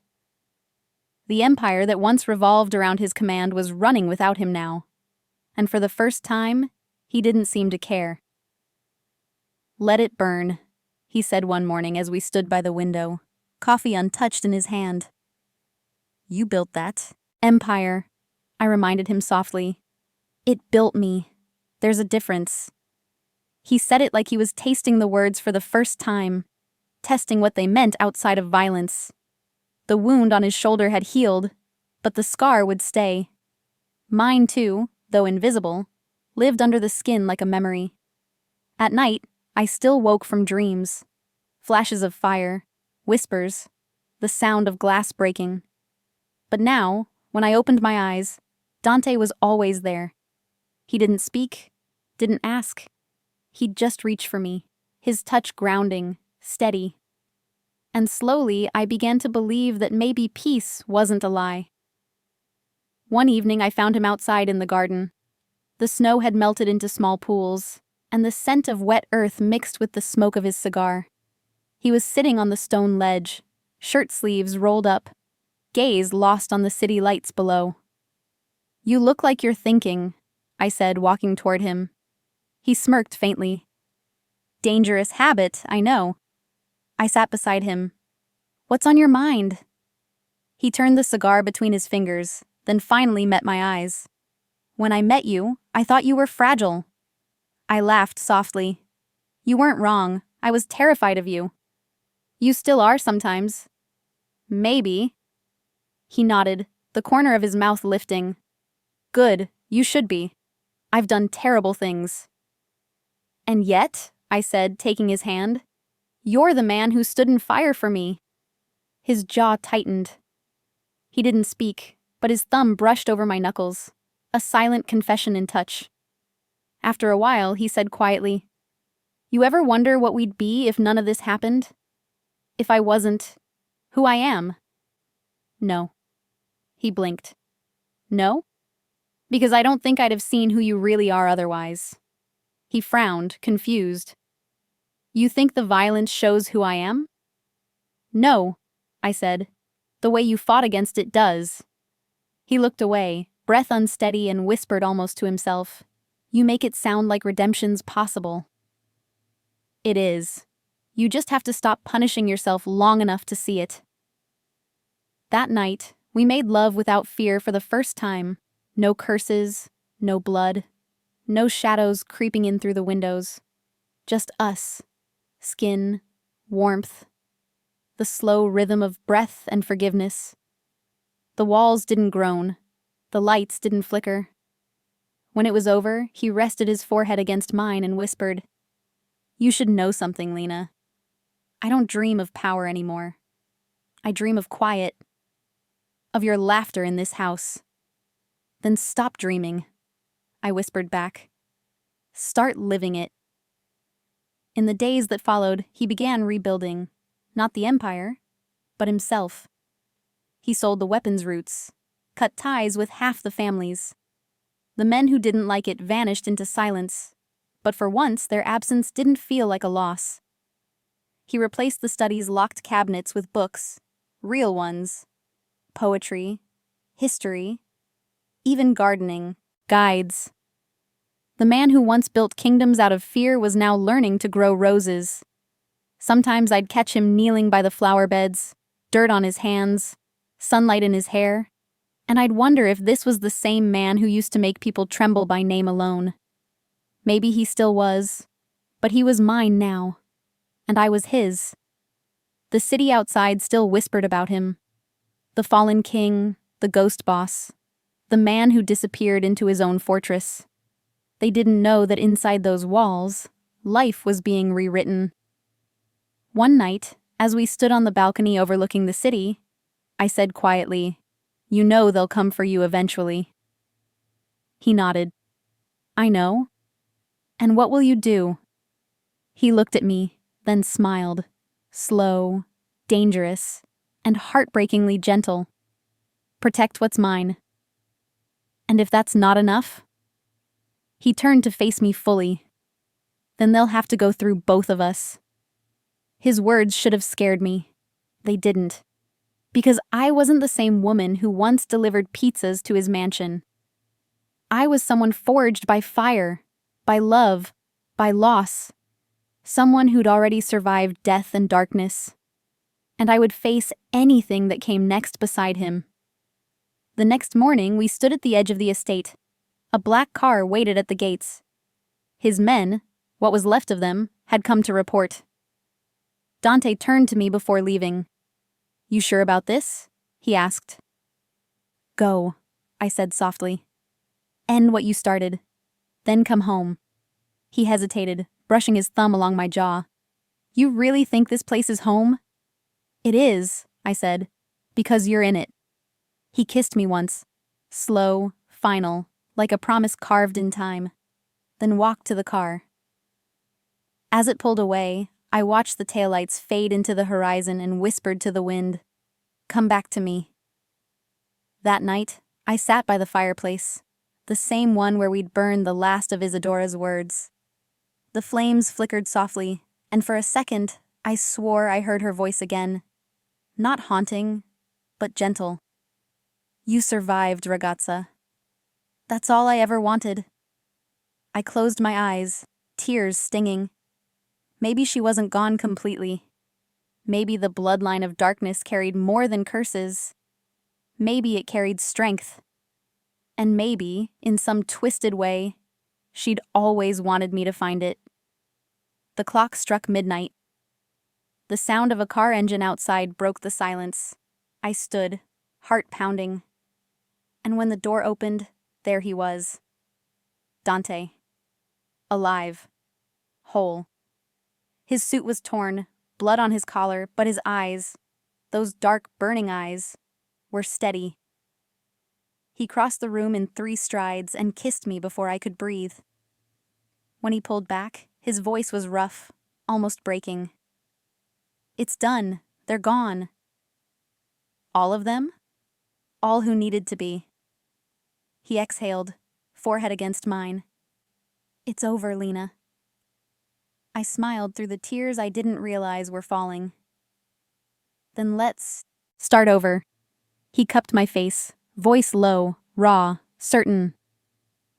The empire that once revolved around his command was running without him now. And for the first time, he didn't seem to care. "Let it burn," he said one morning as we stood by the window, coffee untouched in his hand. "You built that empire," I reminded him softly. "It built me. There's a difference." He said it like he was tasting the words for the first time, testing what they meant outside of violence. The wound on his shoulder had healed, but the scar would stay. Mine too, though invisible, lived under the skin like a memory. At night, I still woke from dreams. Flashes of fire, whispers, the sound of glass breaking. But now, when I opened my eyes, Dante was always there. He didn't speak, didn't ask. He'd just reach for me, his touch grounding, steady. And slowly, I began to believe that maybe peace wasn't a lie. One evening, I found him outside in the garden. The snow had melted into small pools, and the scent of wet earth mixed with the smoke of his cigar. He was sitting on the stone ledge, shirt sleeves rolled up, gaze lost on the city lights below. "You look like you're thinking," I said, walking toward him. He smirked faintly. "Dangerous habit, I know." I sat beside him. "What's on your mind?" He turned the cigar between his fingers, then finally met my eyes. "When I met you, I thought you were fragile." I laughed softly. "You weren't wrong. I was terrified of you." "You still are sometimes." "Maybe." He nodded, the corner of his mouth lifting. "Good, you should be. I've done terrible things." "And yet," I said, taking his hand, "you're the man who stood in fire for me." His jaw tightened. He didn't speak, but his thumb brushed over my knuckles, a silent confession in touch. After a while, he said quietly, "You ever wonder what we'd be if none of this happened? If I wasn't who I am?" "No." He blinked. "No?" Because I don't think I'd have seen who you really are otherwise. He frowned, confused. You think the violence shows who I am? No, I said. The way you fought against it does. He looked away, breath unsteady, and whispered almost to himself, You make it sound like redemption's possible. It is. You just have to stop punishing yourself long enough to see it. That night, we made love without fear for the first time. No curses, no blood, no shadows creeping in through the windows. Just us. Skin, warmth, the slow rhythm of breath and forgiveness. The walls didn't groan. The lights didn't flicker. When it was over, he rested his forehead against mine and whispered, You should know something, Lena. I don't dream of power anymore. I dream of quiet, of your laughter in this house. Then stop dreaming, I whispered back. Start living it. In the days that followed, he began rebuilding, not the empire, but himself. He sold the weapons routes, cut ties with half the families. The men who didn't like it vanished into silence, but for once their absence didn't feel like a loss. He replaced the study's locked cabinets with books, real ones, poetry, history, even gardening, guides. The man who once built kingdoms out of fear was now learning to grow roses. Sometimes I'd catch him kneeling by the flower beds, dirt on his hands, sunlight in his hair, and I'd wonder if this was the same man who used to make people tremble by name alone. Maybe he still was, but he was mine now, and I was his. The city outside still whispered about him. The fallen king, the ghost boss, the man who disappeared into his own fortress. They didn't know that inside those walls, life was being rewritten. One night, as we stood on the balcony overlooking the city, I said quietly, You know they'll come for you eventually. He nodded. I know. And what will you do? He looked at me, then smiled, slow, dangerous, and heartbreakingly gentle. Protect what's mine. And if that's not enough? He turned to face me fully. Then they'll have to go through both of us. His words should have scared me. They didn't. Because I wasn't the same woman who once delivered pizzas to his mansion. I was someone forged by fire, by love, by loss. Someone who'd already survived death and darkness. And I would face anything that came next beside him. The next morning, we stood at the edge of the estate. A black car waited at the gates. His men, what was left of them, had come to report. Dante turned to me before leaving. You sure about this? He asked. Go, I said softly. End what you started. Then come home. He hesitated, brushing his thumb along my jaw. You really think this place is home? It is, I said, because you're in it. He kissed me once, slow, final, like a promise carved in time, then walked to the car. As it pulled away, I watched the taillights fade into the horizon and whispered to the wind, Come back to me. That night, I sat by the fireplace, the same one where we'd burned the last of Isadora's words. The flames flickered softly, and for a second, I swore I heard her voice again. Not haunting, but gentle. You survived, ragazza. That's all I ever wanted. I closed my eyes, tears stinging. Maybe she wasn't gone completely. Maybe the bloodline of darkness carried more than curses. Maybe it carried strength. And maybe, in some twisted way, she'd always wanted me to find it. The clock struck midnight. The sound of a car engine outside broke the silence. I stood, heart pounding. And when the door opened, there he was. Dante. Alive. Whole. His suit was torn, blood on his collar, but his eyes, those dark, burning eyes, were steady. He crossed the room in 3 strides and kissed me before I could breathe. When he pulled back, his voice was rough, almost breaking. It's done. They're gone. All of them? All who needed to be. He exhaled, forehead against mine. It's over, Lena. I smiled through the tears I didn't realize were falling. Then let's start over. He cupped my face, voice low, raw, certain.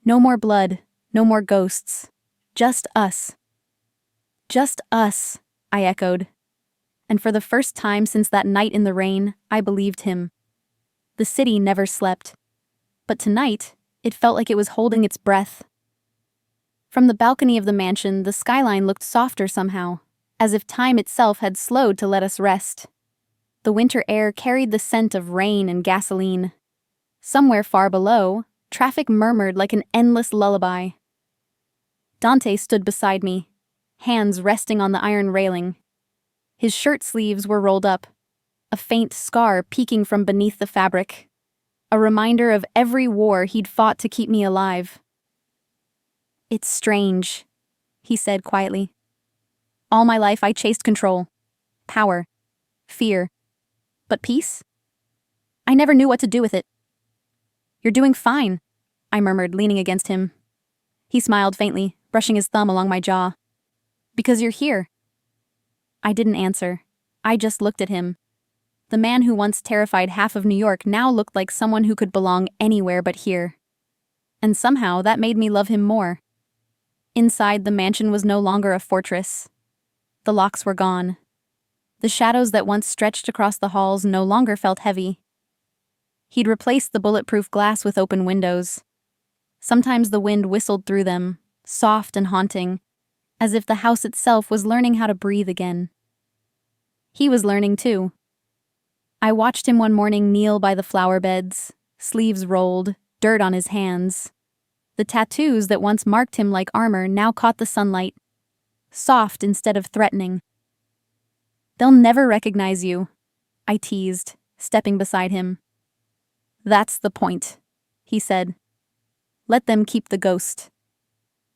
No more blood, no more ghosts. Just us. Just us, I echoed. And for the first time since that night in the rain, I believed him. The city never slept. But tonight, it felt like it was holding its breath. From the balcony of the mansion, the skyline looked softer somehow, as if time itself had slowed to let us rest. The winter air carried the scent of rain and gasoline. Somewhere far below, traffic murmured like an endless lullaby. Dante stood beside me, hands resting on the iron railing. His shirt sleeves were rolled up, a faint scar peeking from beneath the fabric, a reminder of every war he'd fought to keep me alive. It's strange, he said quietly. All my life I chased control, power, fear. But peace? I never knew what to do with it. You're doing fine, I murmured, leaning against him. He smiled faintly, brushing his thumb along my jaw. Because you're here. I didn't answer. I just looked at him. The man who once terrified half of New York now looked like someone who could belong anywhere but here. And somehow that made me love him more. Inside, the mansion was no longer a fortress. The locks were gone. The shadows that once stretched across the halls no longer felt heavy. He'd replaced the bulletproof glass with open windows. Sometimes the wind whistled through them, soft and haunting, as if the house itself was learning how to breathe again. He was learning too. I watched him one morning kneel by the flower beds, sleeves rolled, dirt on his hands. The tattoos that once marked him like armor now caught the sunlight, soft instead of threatening. They'll never recognize you, I teased, stepping beside him. That's the point, he said. Let them keep the ghost.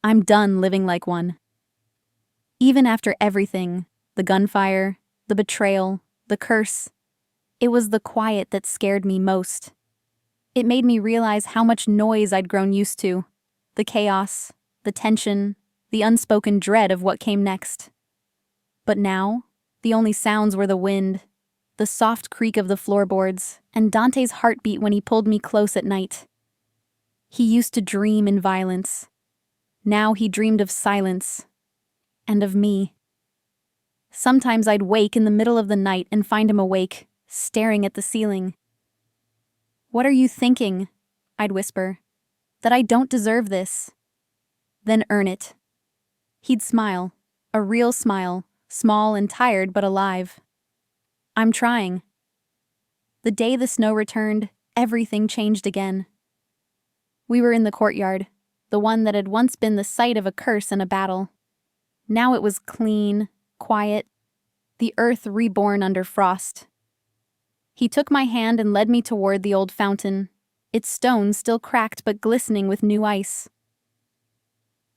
I'm done living like one. Even after everything, the gunfire, the betrayal, the curse, it was the quiet that scared me most. It made me realize how much noise I'd grown used to, the chaos, the tension, the unspoken dread of what came next. But now, the only sounds were the wind, the soft creak of the floorboards, and Dante's heartbeat when he pulled me close at night. He used to dream in violence. Now he dreamed of silence. And of me. Sometimes I'd wake in the middle of the night and find him awake, staring at the ceiling. What are you thinking? I'd whisper. That I don't deserve this. Then earn it. He'd smile, a real smile, small and tired but alive. I'm trying. The day the snow returned, everything changed again. We were in the courtyard, the one that had once been the site of a curse and a battle. Now it was clean, quiet, the earth reborn under frost. He took my hand and led me toward the old fountain, its stones still cracked but glistening with new ice.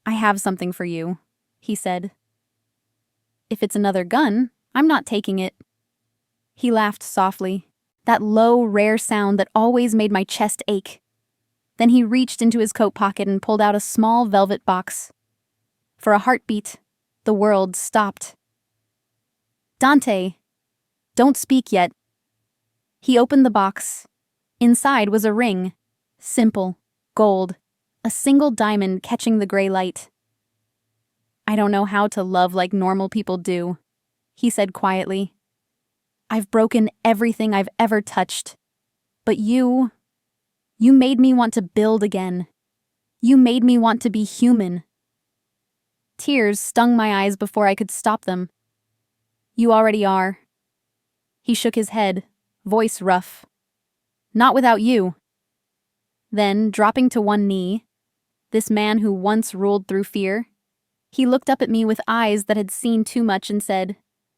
I have something for you, he said. If it's another gun, I'm not taking it. He laughed softly, that low, rare sound that always made my chest ache. Then he reached into his coat pocket and pulled out a small velvet box. For a heartbeat, the world stopped. Dante, don't speak yet. He opened the box. Inside was a ring, simple, gold, a single diamond catching the gray light. I don't know how to love like normal people do, he said quietly. I've broken everything I've ever touched. But you made me want to build again. You made me want to be human. Tears stung my eyes before I could stop them. You already are. He shook his head, voice rough. Not without you. Then, dropping to one knee, this man who once ruled through fear, he looked up at me with eyes that had seen too much and said,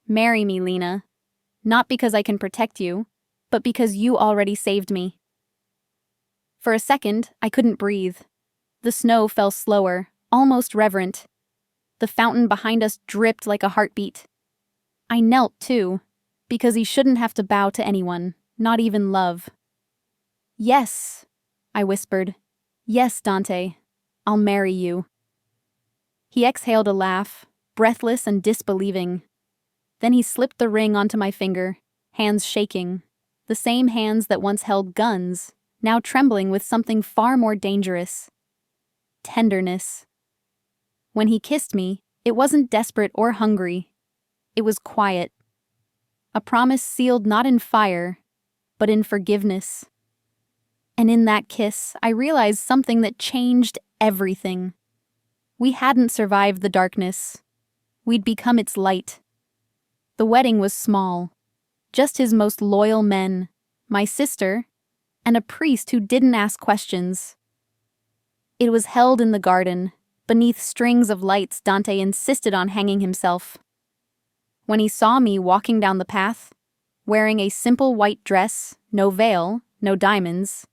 "Marry me, Lena. Not because I can protect you, but because you already saved me." For a second, I couldn't breathe. The snow fell slower, almost reverent. The fountain behind us dripped like a heartbeat. I knelt, too, because he shouldn't have to bow to anyone, not even love. Yes, I whispered, Yes, Dante, I'll marry you. He exhaled a laugh, breathless and disbelieving. Then he slipped the ring onto my finger, hands shaking, the same hands that once held guns, now trembling with something far more dangerous: tenderness. When he kissed me, it wasn't desperate or hungry. It was quiet. A promise sealed not in fire, but in forgiveness. And in that kiss, I realized something that changed everything. We hadn't survived the darkness. We'd become its light. The wedding was small. Just his most loyal men, my sister, and a priest who didn't ask questions. It was held in the garden, beneath strings of lights Dante insisted on hanging himself. When he saw me walking down the path, wearing a simple white dress, no veil, no diamonds,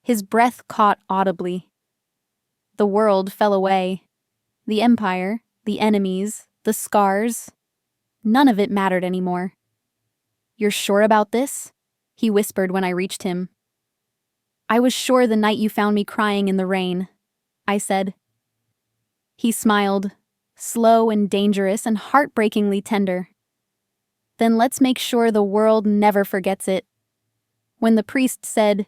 his breath caught audibly. The world fell away. The empire, the enemies, the scars, none of it mattered anymore. "You're sure about this?" he whispered when I reached him. "I was sure the night you found me crying in the rain," I said. He smiled, slow and dangerous and heartbreakingly tender. "Then let's make sure the world never forgets it." When the priest said,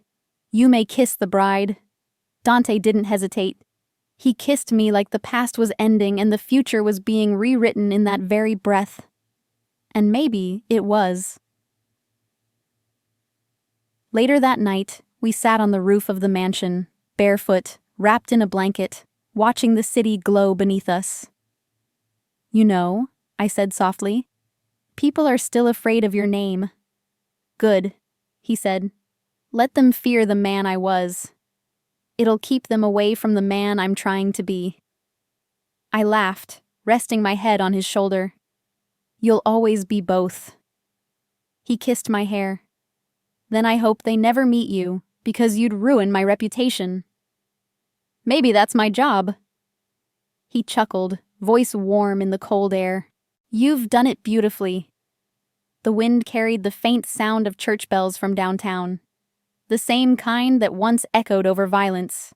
"You may kiss the bride," Dante didn't hesitate. He kissed me like the past was ending and the future was being rewritten in that very breath. And maybe it was. Later that night, we sat on the roof of the mansion, barefoot, wrapped in a blanket, watching the city glow beneath us. "You know," I said softly, "people are still afraid of your name." "Good," he said. "Let them fear the man I was. It'll keep them away from the man I'm trying to be." I laughed, resting my head on his shoulder. "You'll always be both." He kissed my hair. "Then I hope they never meet you, because you'd ruin my reputation." "Maybe that's my job." He chuckled, voice warm in the cold air. "You've done it beautifully." The wind carried the faint sound of church bells from downtown, the same kind that once echoed over violence.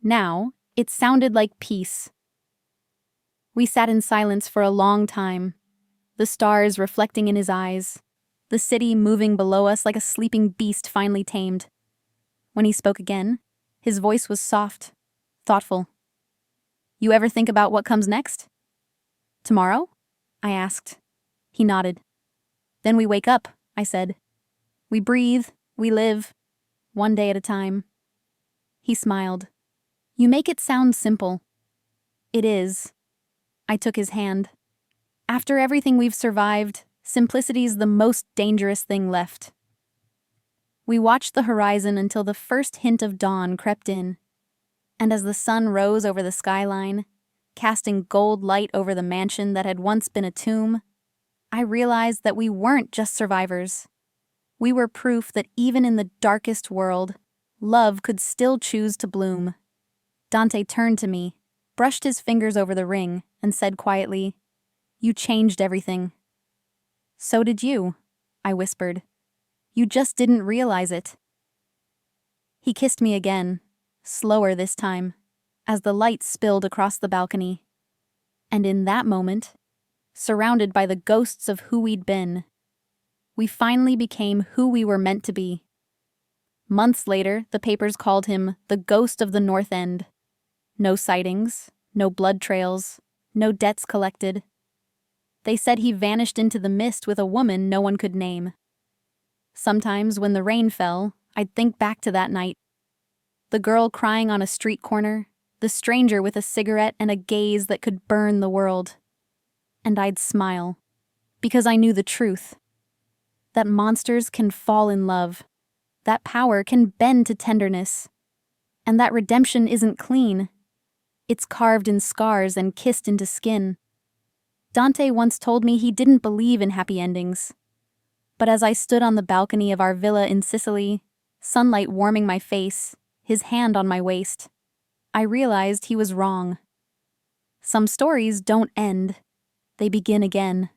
Now, it sounded like peace. We sat in silence for a long time, the stars reflecting in his eyes, the city moving below us like a sleeping beast finally tamed. When he spoke again, his voice was soft, thoughtful. "You ever think about what comes next?" "Tomorrow?" I asked. He nodded. "Then we wake up," I said. "We breathe, we live, one day at a time." He smiled. "You make it sound simple." "It is." I took his hand. "After everything we've survived, simplicity's the most dangerous thing left." We watched the horizon until the first hint of dawn crept in, and as the sun rose over the skyline, casting gold light over the mansion that had once been a tomb, I realized that we weren't just survivors. We were proof that even in the darkest world, love could still choose to bloom. Dante turned to me, brushed his fingers over the ring, and said quietly, "You changed everything." "So did you," I whispered. "You just didn't realize it." He kissed me again, slower this time, as the light spilled across the balcony. And in that moment, surrounded by the ghosts of who we'd been, we finally became who we were meant to be. Months later, the papers called him the Ghost of the North End. No sightings, no blood trails, no debts collected. They said he vanished into the mist with a woman no one could name. Sometimes when the rain fell, I'd think back to that night. The girl crying on a street corner, the stranger with a cigarette and a gaze that could burn the world. And I'd smile, because I knew the truth. That monsters can fall in love, that power can bend to tenderness, and that redemption isn't clean. It's carved in scars and kissed into skin. Dante once told me he didn't believe in happy endings. But as I stood on the balcony of our villa in Sicily, sunlight warming my face, his hand on my waist, I realized he was wrong. Some stories don't end. They begin again.